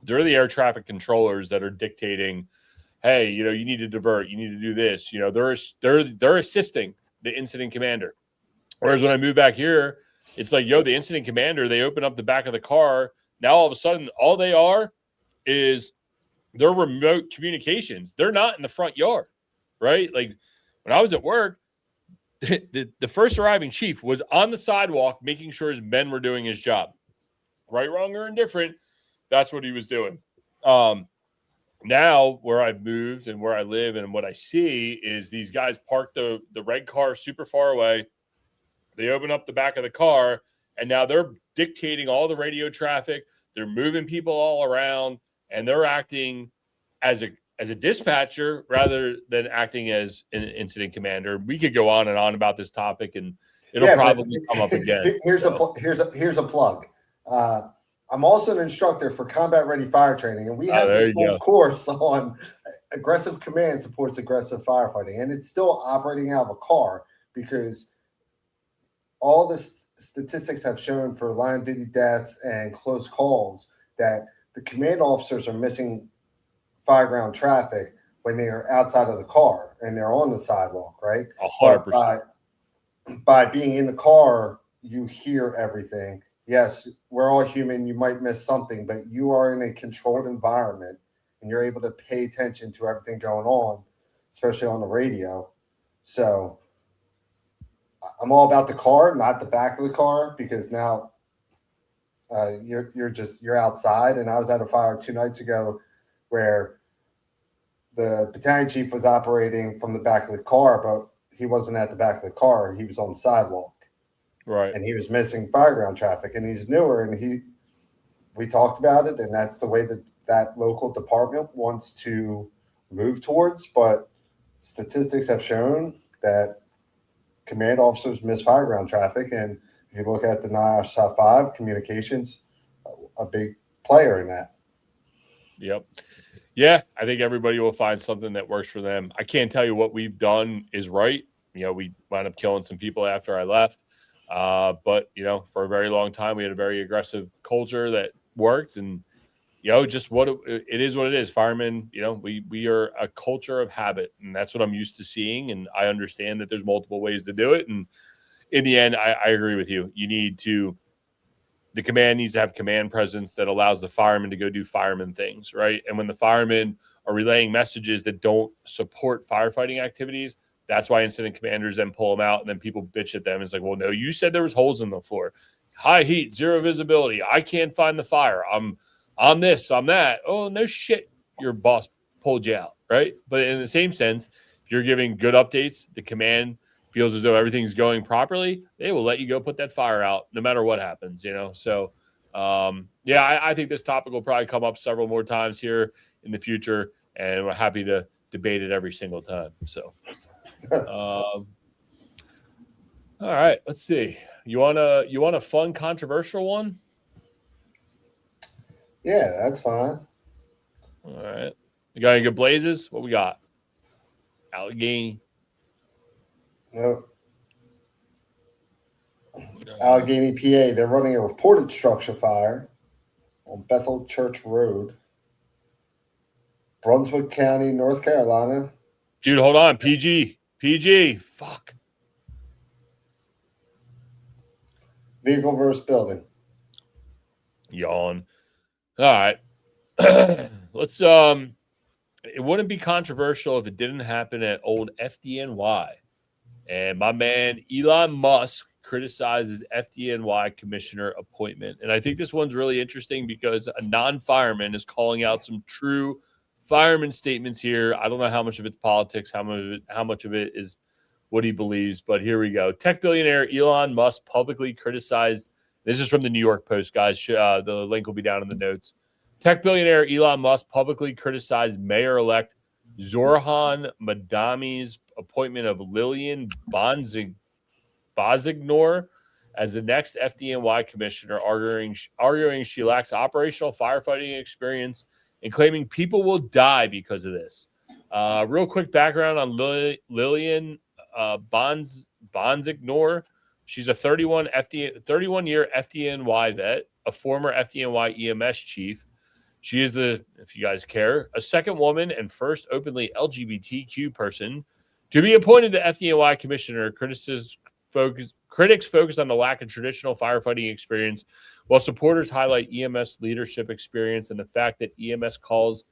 They're the air traffic controllers that are dictating, hey, you need to divert, you need to do this. They're assisting the incident commander. Whereas when I moved back here, it's like, the incident commander, they open up the back of the car. Now all of a sudden, all they are is their remote communications. They're not in the front yard, right? Like when I was at work, the first arriving chief was on the sidewalk making sure his men were doing his job. Right, wrong, or indifferent, that's what he was doing. Now, where I've moved and where I live and what I see is these guys park the red car super far away. They open up the back of the car, and now they're dictating all the radio traffic. They're moving people all around, and they're acting as a dispatcher rather than acting as an incident commander. We could go on and on about this topic, and it'll probably come up again. Here's a plug. I'm also an instructor for combat ready fire training, and we have this whole course on aggressive command supports aggressive firefighting, and it's still operating out of a car because all the statistics have shown for line of duty deaths and close calls that the command officers are missing fireground traffic when they are outside of the car and they're on the sidewalk, right? 100%. By being in the car, you hear everything. Yes, we're all human. You might miss something, but you are in a controlled environment and you're able to pay attention to everything going on, especially on the radio. So I'm all about the car, not the back of the car, because now you're outside. And I was at a fire 2 nights ago where the battalion chief was operating from the back of the car, but he wasn't at the back of the car. He was on the sidewalk. Right. And he was missing fireground traffic, and he's newer, and we talked about it, and that's the way that local department wants to move towards. But statistics have shown that command officers miss fireground traffic, and if you look at the NIOSH top 5, communications, a big player in that. Yep. Yeah, I think everybody will find something that works for them. I can't tell you what we've done is right. We wound up killing some people after I left. But, for a very long time, we had a very aggressive culture that worked. And, just what it is what it is. Firemen, we are a culture of habit. And that's what I'm used to seeing. And I understand that there's multiple ways to do it. And in the end, I agree with you. The command needs to have command presence that allows the firemen to go do fireman things, right? And when the firemen are relaying messages that don't support firefighting activities, that's why incident commanders then pull them out, and then people bitch at them. It's like, well, no, you said there was holes in the floor, high heat, zero visibility. I can't find the fire. I'm this, I'm that. Oh, no shit, your boss pulled you out, right? But in the same sense, if you're giving good updates, the command feels as though everything's going properly, they will let you go put that fire out no matter what happens, So, I think this topic will probably come up several more times here in the future, and we're happy to debate it every single time. So, all right, let's see. You want a fun, controversial one? Yeah, that's fine. All right. You got any good blazes? What we got? Allegheny. Nope. Allegheny, PA. They're running a reported structure fire on Bethel Church Road, Brunswick County, North Carolina. Dude, hold on. PG. Fuck. Vehicle versus building. Yawn. All right. Let's it wouldn't be controversial if it didn't happen at old FDNY. And my man Elon Musk criticizes FDNY commissioner appointment. And I think this one's really interesting because a non-fireman is calling out some true fireman statements here. I don't know how much of it's politics, how much of it is what he believes, but here we go. Tech billionaire Elon Musk publicly criticized. This is from the New York Post, guys. The link will be down in the notes. Tech billionaire Elon Musk publicly criticized Mayor-elect Zoran Madami's appointment of Lillian Bonsignor as the next FDNY commissioner, arguing she lacks operational firefighting experience and claiming people will die because of this. Real quick background on Lillian Bonsignor. She's a 31-year FDNY vet, a former FDNY EMS chief. She is if you guys care, a second woman and first openly LGBTQ person to be appointed to FDNY commissioner. Critics focus on the lack of traditional firefighting experience, while supporters highlight EMS leadership experience and the fact that EMS calls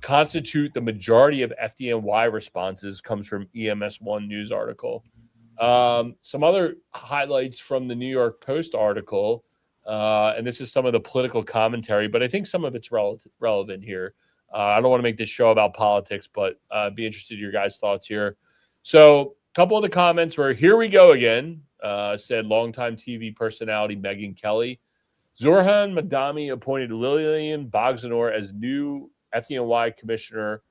constitute the majority of FDNY responses comes from EMS One news article. Some other highlights from the New York Post article. And this is some of the political commentary, but I think some of it's relevant here. I don't want to make this show about politics, but be interested in your guys' thoughts here. So a couple of the comments were, here we go again, said longtime TV personality Megyn Kelly. Zoran Madami appointed Lillian Bonsignor as new FDNY commissioner.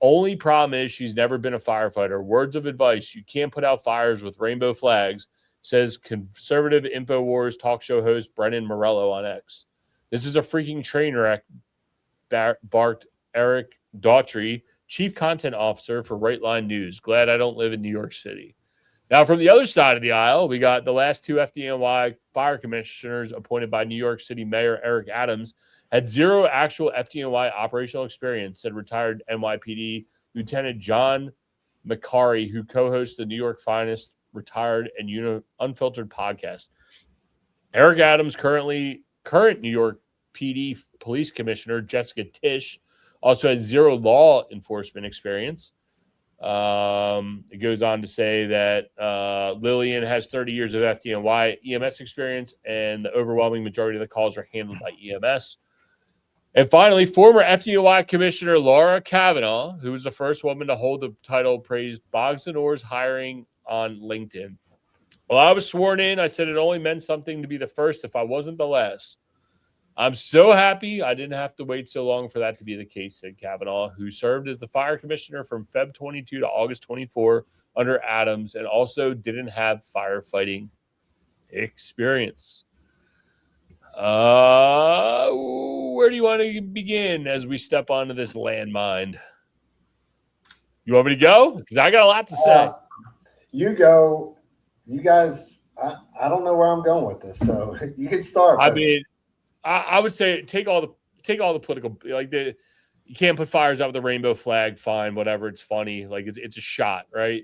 Only problem is she's never been a firefighter. Words of advice: you can't put out fires with rainbow flags, says conservative InfoWars talk show host Brennan Morello on X. This is a freaking train wreck, barked Eric Daughtry, chief content officer for Right Line News. Glad I don't live in New York City. Now, from the other side of the aisle, we got the last two FDNY fire commissioners appointed by New York City Mayor Eric Adams had zero actual FDNY operational experience, said retired NYPD Lieutenant John McCary, who co-hosts the New York Finest Retired and Unfiltered podcast. Eric Adams, current New York PD police commissioner Jessica Tisch, also has zero law enforcement experience. It goes on to say that Lillian has 30 years of FDNY EMS experience, and the overwhelming majority of the calls are handled by EMS. And finally, former FDNY Commissioner Laura Kavanaugh, who was the first woman to hold the title, praised Bonsignor's hiring on LinkedIn. Well, I was sworn in. I said it only meant something to be the first if I wasn't the last. I'm so happy I didn't have to wait so long for that to be the case, said Kavanaugh, who served as the fire commissioner from Feb 22 to August 24 under Adams and also didn't have firefighting experience. Where do you want to begin as we step onto this landmine? You want me to go? Because I got a lot to say. You go. You guys, I don't know where I'm going with this, so you can start. I mean, I would say take all the political, like, you can't put fires out with a rainbow flag. Fine, whatever. It's funny. Like, it's a shot, right?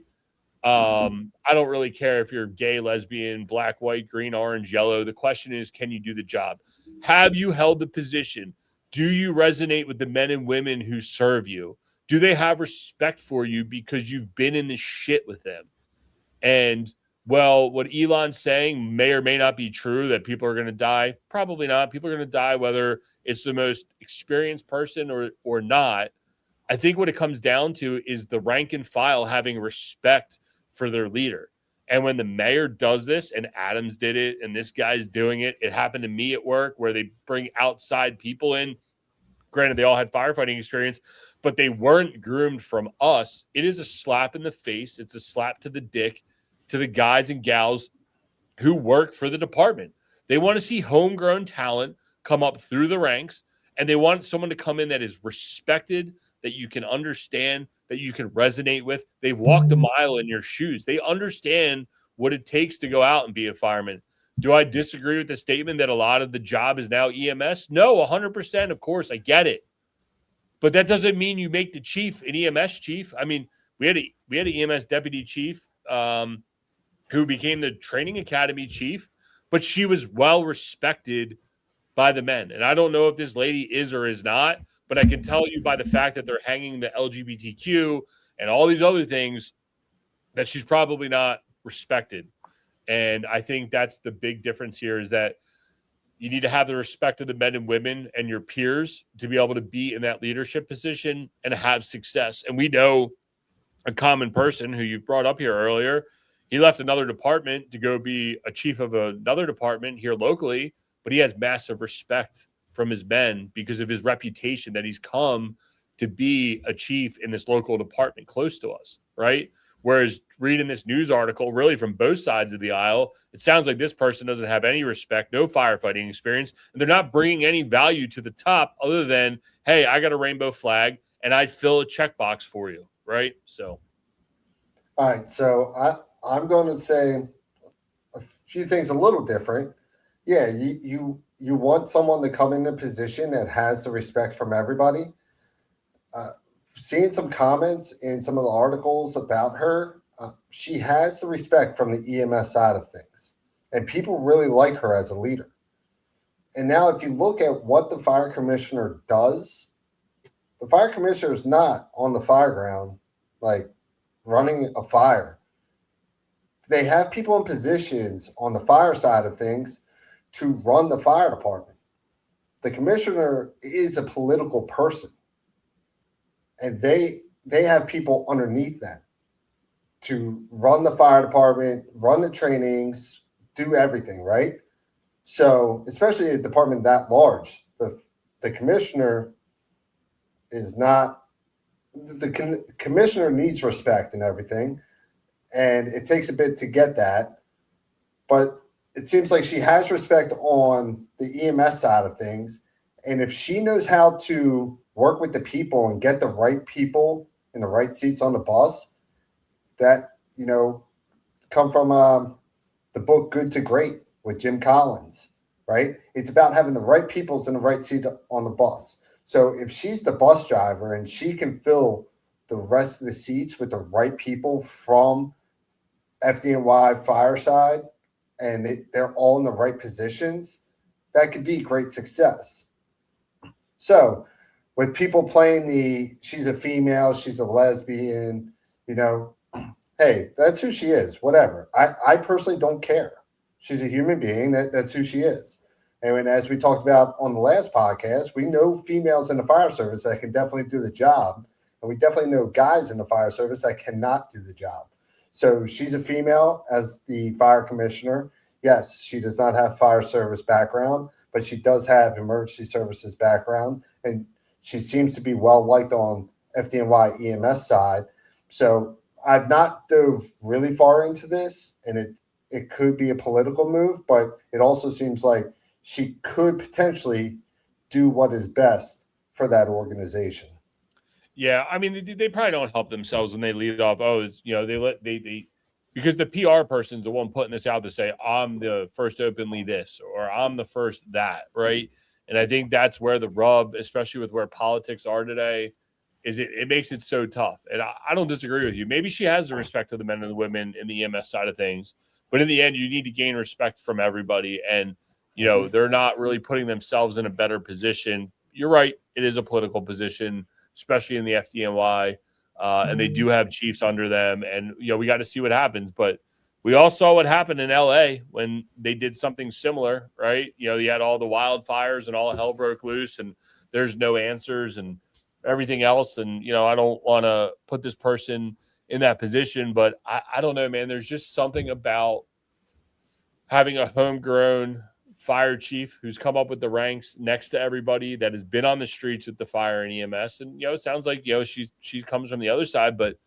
I don't really care if you're gay, lesbian, black, white, green, orange, yellow. The question is, can you do the job? Have you held the position? Do you resonate with the men and women who serve you? Do they have respect for you because you've been in this shit with them? And, well, what Elon's saying may or may not be true, that people are going to die. Probably not. People are going to die whether it's the most experienced person or not. I think what it comes down to is the rank and file having respect for their leader. And when the mayor does this, and Adams did it, and this guy's doing it, it happened to me at work where they bring outside people in. Granted, they all had firefighting experience, but they weren't groomed from us. It is a slap in the face. It's a slap to the dick to the guys and gals who work for the department. They want to see homegrown talent come up through the ranks, and they want someone to come in that is respected, that you can understand, that you can resonate with. They've walked a mile in your shoes. They understand what it takes to go out and be a fireman. Do I disagree with the statement that a lot of the job is now EMS? No, 100%. Of course, I get it. But that doesn't mean you make the chief an EMS chief. I mean, we had an EMS deputy chief who became the training academy chief, but she was well respected by the men. And I don't know if this lady is or is not, but I can tell you by the fact that they're hanging the LGBTQ and all these other things that she's probably not respected. And I think that's the big difference here, is that you need to have the respect of the men and women and your peers to be able to be in that leadership position and have success. And we know a common person who you brought up here earlier. He left another department to go be a chief of another department here locally, but he has massive respect from his men because of his reputation that he's come to be a chief in this local department close to us, right? Whereas reading this news article, really from both sides of the aisle, it sounds like this person doesn't have any respect, no firefighting experience, and they're not bringing any value to the top other than, hey, I got a rainbow flag and I'd fill a checkbox for you, right? So. All right, so I'm going to say a few things a little different. Yeah, you want someone to come in a position that has the respect from everybody. Seeing some comments in some of the articles about her, she has the respect from the EMS side of things, and people really like her as a leader. And now if you look at what the fire commissioner does, the fire commissioner is not on the fire ground, like running a fire. They have people in positions on the fire side of things to run the fire department. The commissioner is a political person, and they have people underneath them to run the fire department, run the trainings, do everything, right? So, especially a department that large, the commissioner is not, the commissioner needs respect and everything, and it takes a bit to get that, but it seems like she has respect on the EMS side of things. And if she knows how to work with the people and get the right people in the right seats on the bus, that, come from the book Good to Great with Jim Collins, right? It's about having the right peoples in the right seat on the bus. So if she's the bus driver and she can fill the rest of the seats with the right people from FDNY fireside, and they're all in the right positions, that could be great success. So with people playing she's a female, she's a lesbian, hey, that's who she is, whatever. I personally don't care. She's a human being. That's who she is. And as we talked about on the last podcast, we know females in the fire service that can definitely do the job. And we definitely know guys in the fire service that cannot do the job. So she's a female as the fire commissioner. Yes, she does not have fire service background, but she does have emergency services background, and she seems to be well liked on FDNY EMS side. So I've not dove really far into this, and it could be a political move, but it also seems like she could potentially do what is best for that organization. Yeah, I mean, they probably don't help themselves when they lead off. Oh, it's, they because the PR person's the one putting this out to say I'm the first openly this or I'm the first that, right? And I think that's where the rub, especially with where politics are today, is it makes it so tough. And I don't disagree with you. Maybe she has the respect of the men and the women in the EMS side of things, but in the end, you need to gain respect from everybody. And they're not really putting themselves in a better position. You're right; it is a political position, especially in the FDNY, and they do have chiefs under them. And we got to see what happens. But we all saw what happened in LA when they did something similar, right? You had all the wildfires and all hell broke loose, and there's no answers and everything else. And I don't want to put this person in that position, but I don't know, man. There's just something about having a homegrown fire chief who's come up with the ranks next to everybody that has been on the streets with the fire and EMS. And, it sounds like, she comes from the other side, but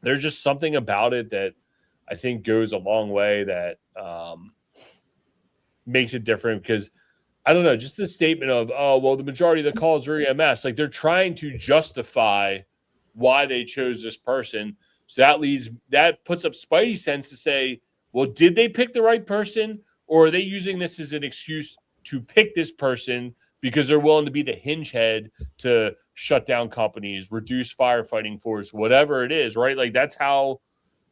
there's just something about it that I think goes a long way that makes it different because I don't know, just the statement of, oh, well, the majority of the calls are EMS. Like they're trying to justify why they chose this person. So that puts up Spidey sense to say, well, did they pick the right person? Or are they using this as an excuse to pick this person because they're willing to be the hinge head to shut down companies, reduce firefighting force, whatever it is, right? Like that's how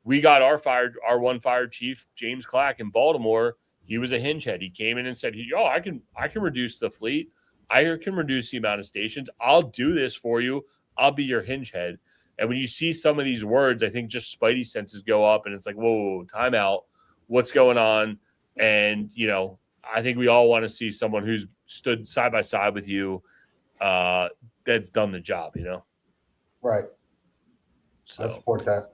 we got our one fire chief, James Clack in Baltimore. He was a hinge head. He came in and said, I can reduce the fleet. I can reduce the amount of stations. I'll do this for you. I'll be your hinge head. And when you see some of these words, I think just Spidey senses go up and it's like, whoa, time out. What's going on? And, I think we all want to see someone who's stood side by side with you that's done the job, Right. So I support that.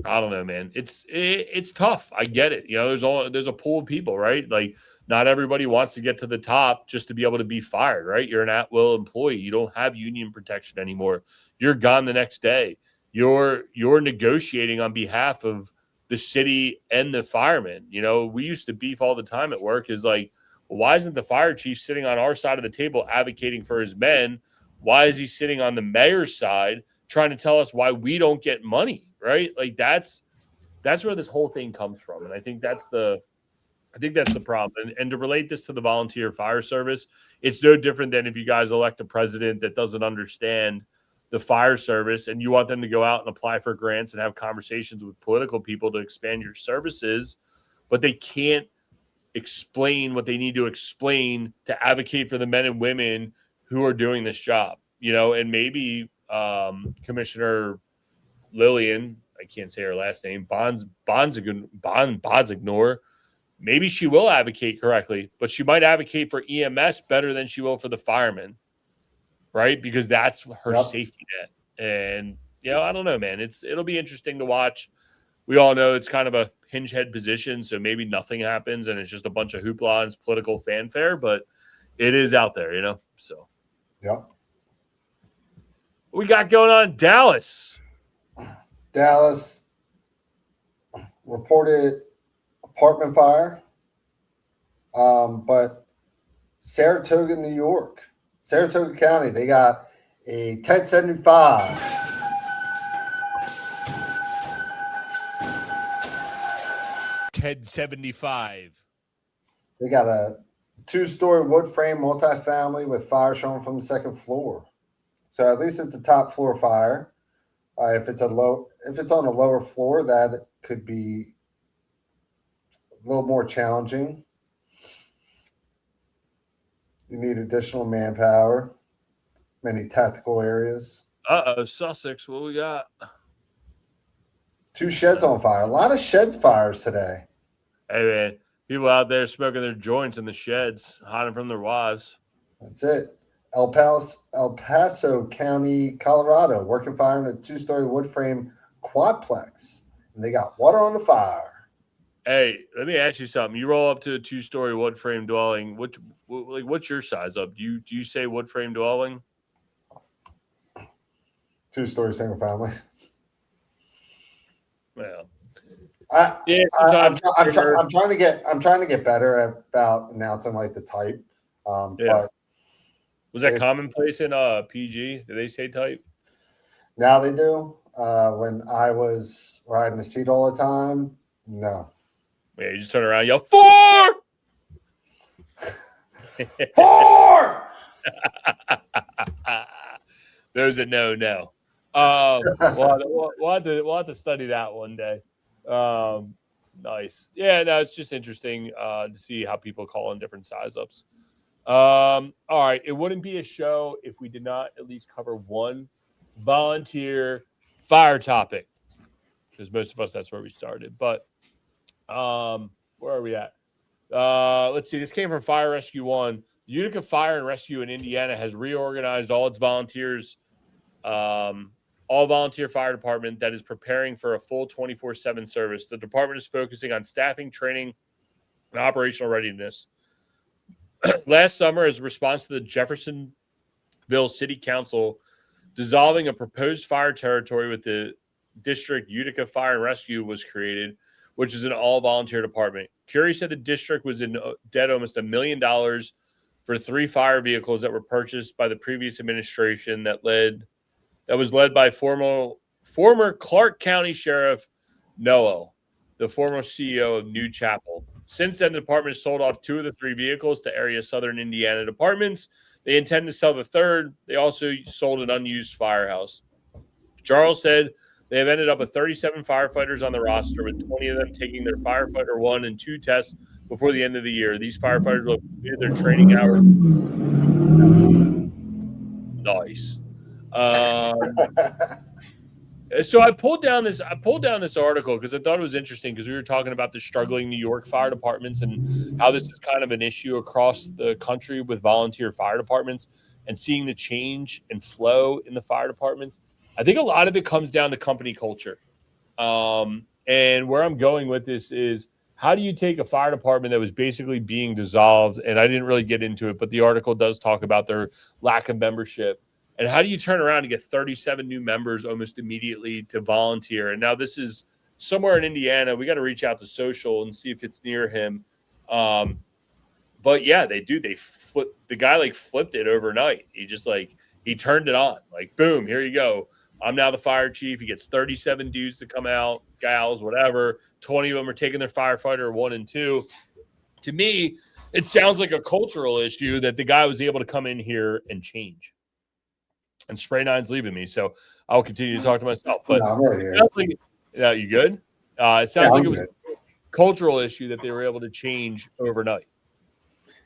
I don't know, man. It's tough. I get it. There's a pool of people, right? Like not everybody wants to get to the top just to be able to be fired, right? You're an at-will employee. You don't have union protection anymore. You're gone the next day. You're negotiating on behalf of the city and the firemen. We used to beef all the time at work is like, well, why isn't the fire chief sitting on our side of the table advocating for his men? Why is he sitting on the mayor's side trying to tell us why we don't get money, right? Like that's where this whole thing comes from. And I think that's the problem. And to relate this to the volunteer fire service, it's no different than if you guys elect a president that doesn't understand the fire service and you want them to go out and apply for grants and have conversations with political people to expand your services, but they can't explain what they need to explain to advocate for the men and women who are doing this job, and maybe Commissioner Lillian, I can't say her last name, Bonsignor, maybe she will advocate correctly, but she might advocate for EMS better than she will for the firemen, right? Because that's her safety net. And, I don't know, man. It'll be interesting to watch. We all know it's kind of a hinge head position, so maybe nothing happens and it's just a bunch of hoopla and political fanfare, but it is out there, So, Yep. What we got going on in Dallas? Dallas reported apartment fire, but Saratoga, New York, Saratoga County, they got a 1075. 1075. They got a 2-story wood frame multifamily with fire showing from the second floor. So at least it's a top floor fire. If it's on a lower floor, that could be a little more challenging. You need additional manpower, many tactical areas. Sussex, what we got? 2 sheds on fire. A lot of shed fires today. Hey, man, people out there smoking their joints in the sheds, hiding from their wives. That's it. El Paso County, Colorado, working fire in a 2-story wood frame quadplex and they got water on the fire. Hey, let me ask you something. You roll up to a 2-story wood frame dwelling. What's your size up? Do you say wood frame dwelling? 2-story single family. Well, I'm trying to get better about announcing like the type. But was that commonplace in PG? Do they say type? Now they do. When I was riding the seat all the time, no. Yeah, you just turn around and yell 4! 4! There's a no. We'll have to study that one day. Nice. Yeah, no, it's just interesting to see how people call in different size ups. All right. It wouldn't be a show if we did not at least cover one volunteer fire topic, because most of us, that's where we started. But where are we at? Let's see. This came from Fire Rescue One. Utica Fire and Rescue in Indiana has reorganized all its volunteers, all volunteer fire department that is preparing for a full 24/7 service. The department is focusing on staffing, training, and operational readiness. Last summer, as a response to the Jeffersonville City Council dissolving a proposed fire territory with the district, Utica Fire and Rescue was created, which is an all-volunteer department. Curie said the district was in debt almost $1 million for 3 fire vehicles that were purchased by the previous administration that was led by former Clark County Sheriff Noel, the former CEO of New Chapel. Since then, the department has sold off 2 of the 3 vehicles to area Southern Indiana departments. They intend to sell the 3rd. They also sold an unused firehouse. Charles said they have ended up with 37 firefighters on the roster, with 20 of them taking their Firefighter 1 and 2 tests before the end of the year. These firefighters will have completed their training hours. Nice. So I pulled down this article because I thought it was interesting, because we were talking about the struggling New York fire departments and how this is kind of an issue across the country with volunteer fire departments, and seeing the change and flow in the fire departments. I think a lot of it comes down to company culture. And where I'm going with this is, how do you take a fire department that was basically being dissolved? And I didn't really get into it, but the article does talk about their lack of membership. And how do you turn around and get 37 new members almost immediately to volunteer? And now this is somewhere in Indiana. We got to reach out to Social and see if it's near him. But yeah, they do. The guy flipped it overnight. He turned it on. Like, boom, here you go. I'm now the fire chief. He gets 37 dudes to come out, gals, whatever. 20 of them are taking their Firefighter 1 and 2. To me, it sounds like a cultural issue that the guy was able to come in here and change. And Spray Nine's leaving me, so I'll continue to talk to myself. But I'm right here. It sounds like, you good? It sounds like it was a cultural issue that they were able to change overnight.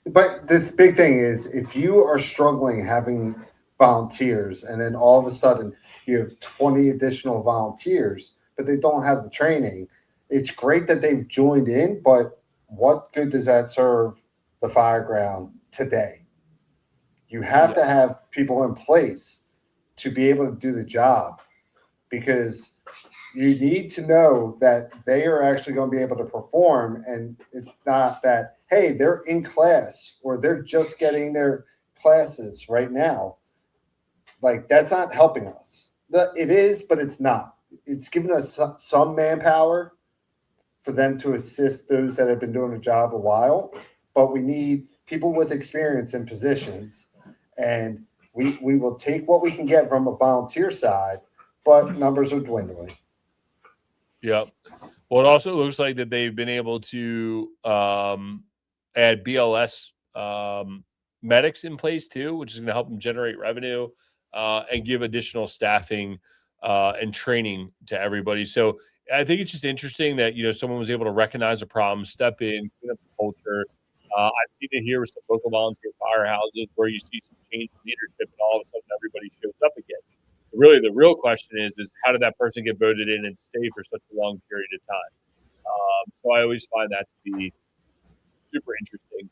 But the big thing is, if you are struggling having volunteers, and then all of a sudden you have 20 additional volunteers, but they don't have the training, it's great that they've joined in, but what good does that serve the fireground today? You have to have people in place to be able to do the job, because you need to know that they are actually going to be able to perform. And it's not that, hey, they're in class or they're just getting their classes right now. Like, that's not helping us. It is, but it's not. It's giving us some manpower for them to assist those that have been doing the job a while. But we need people with experience in positions, and we will take what we can get from a volunteer side, but numbers are dwindling. Yep. Well, it also looks like that they've been able to add BLS medics in place too, which is going to help them generate revenue and give additional staffing and training to everybody. So I think it's just interesting that, someone was able to recognize a problem, step in, clean up the culture. I've seen it here with some local volunteer firehouses where you see some change in leadership, and all of a sudden everybody shows up again. Really, the real question is how did that person get voted in and stay for such a long period of time? So I always find that to be super interesting.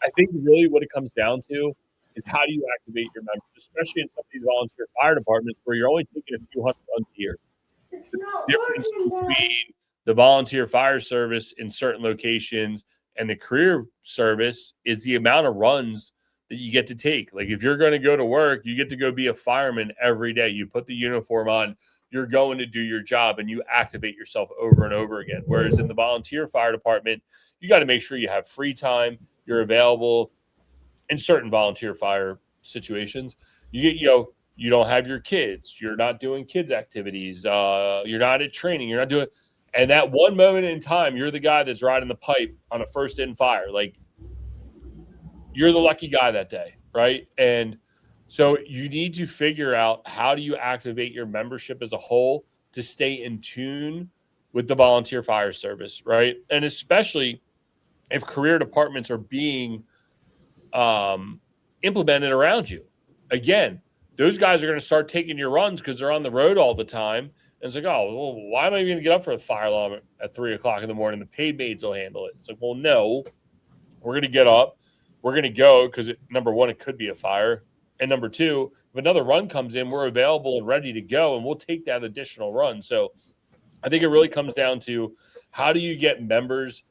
I think really what it comes down to is how do you activate your members, especially in some of these volunteer fire departments where you're only taking a few hundred runs a year. The difference between the volunteer fire service in certain locations and the career service is the amount of runs that you get to take. Like if you're going to go to work, you get to go be a fireman every day. You put the uniform on, you're going to do your job, and you activate yourself over and over again. Whereas in the volunteer fire department, you got to make sure you have free time, you're available in certain volunteer fire situations. You don't have your kids, you're not doing kids activities, you're not at training, you're not doing, and that one moment in time, you're the guy that's riding the pipe on a first in fire. Like you're the lucky guy that day, right? And so you need to figure out how do you activate your membership as a whole to stay in tune with the volunteer fire service, right? And especially if career departments are being implemented around you. Again, those guys are going to start taking your runs because they're on the road all the time. And it's like, oh, well, why am I going to get up for a fire alarm at 3 o'clock in the morning? The paid maids will handle it. It's like, well, no, we're going to get up. We're going to go because, number one, it could be a fire. And number two, if another run comes in, we're available and ready to go, and we'll take that additional run. So I think it really comes down to how do you get members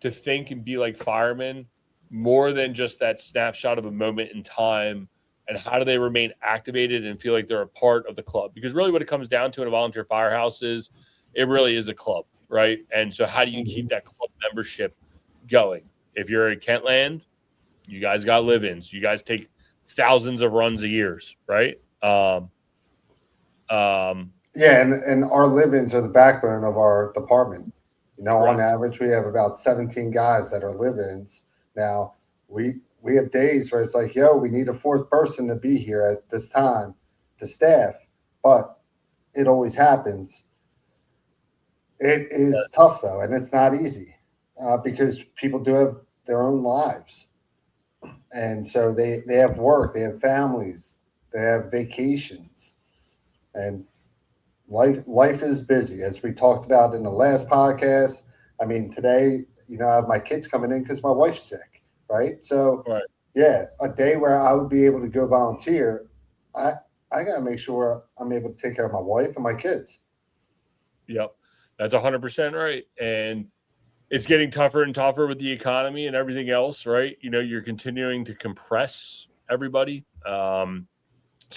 to think and be like firemen more than just that snapshot of a moment in time, and how do they remain activated and feel like they're a part of the club? Because really what it comes down to in a volunteer firehouse is it really is a club, right? And so how do you keep that club membership going? If you're at Kentland, you guys got live-ins. You guys take thousands of runs a year, right? Yeah, and our live-ins are the backbone of our department. Right. On average, we have about 17 guys that are live-ins. Now, we have days where it's like, yo, we need a fourth person to be here at this time to staff, but it always happens. It is tough, though, and it's not easy because people do have their own lives. And so they have work, they have families, they have vacations, and life is busy, as we talked about in the last podcast. I mean, today, I have my kids coming in because my wife's sick, right? So, right. Yeah, a day where I would be able to go volunteer, I got to make sure I'm able to take care of my wife and my kids. Yep, that's 100% right. And it's getting tougher and tougher with the economy and everything else, right? You're continuing to compress everybody. So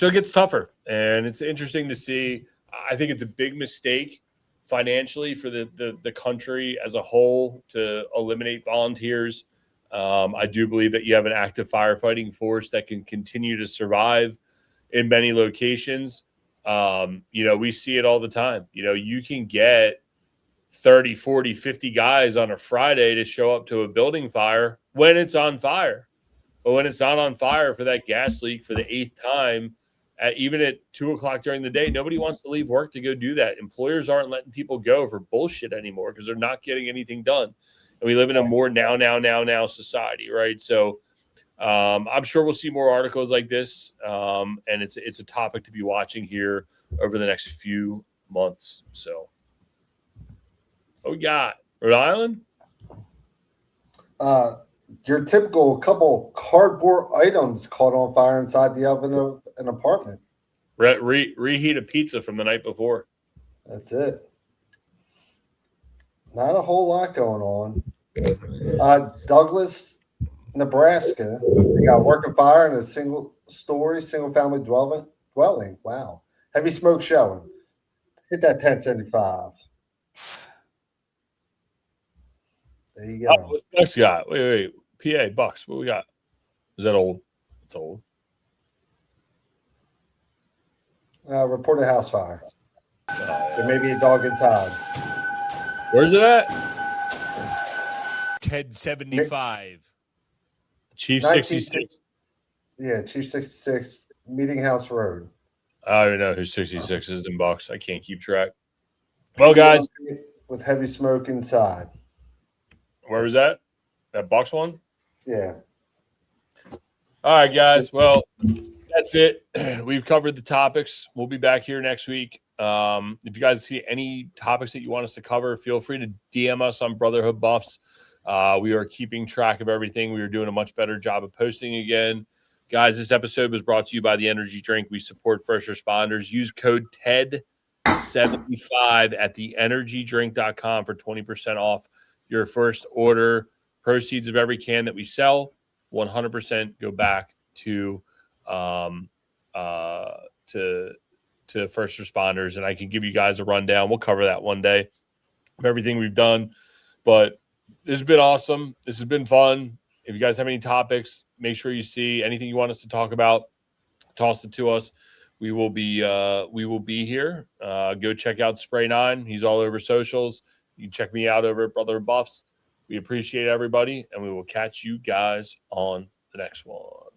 it gets tougher, and it's interesting to see. I think it's a big mistake financially for the country as a whole to eliminate volunteers. I do believe that you have an active firefighting force that can continue to survive in many locations. We see it all the time. You can get 30, 40, 50 guys on a Friday to show up to a building fire when it's on fire. But when it's not on fire for that gas leak for the 8th time, even at 2 o'clock during the day, nobody wants to leave work to go do that. Employers aren't letting people go for bullshit anymore because they're not getting anything done. And we live in a more now society, right? So I'm sure we'll see more articles like this. And it's a topic to be watching here over the next few months. So what we got? Rhode Island? Your typical couple cardboard items caught on fire inside the oven of an apartment. Reheat a pizza from the night before. That's it. Not a whole lot going on. Douglas, Nebraska. They got working fire in a single-family dwelling. Wow. Heavy smoke showing. Hit that 1075. There you go. What's Bucks got? Wait. PA, Bucks. What we got? Is that old? It's old. Report a house fire. There may be a dog inside. Where's it at? 1075. Chief 66. Yeah, Chief 66, Meeting House Road. I don't even know who 66 is in Bucks. I can't keep track. Well, guys. With heavy smoke inside. Where was that? That Bucks one? Yeah. All right, guys. Well, that's it. We've covered the topics. We'll be back here next week. If you guys see any topics that you want us to cover, feel free to DM us on Brotherhood Buffs. We are keeping track of everything. We are doing a much better job of posting again. Guys, this episode was brought to you by the energy drink. We support first responders. Use code TED75 at theenergydrink.com for 20% off your first order. Proceeds of every can that we sell, 100% go back to first responders. And I can give you guys a rundown. We'll cover that one day of everything we've done. But this has been awesome. This has been fun. If you guys have any topics, make sure you see anything you want us to talk about, toss it to us. We will be here. Go check out Spray 9. He's all over socials. You can check me out over at Brotherhood Buffs. We appreciate everybody, and we will catch you guys on the next one.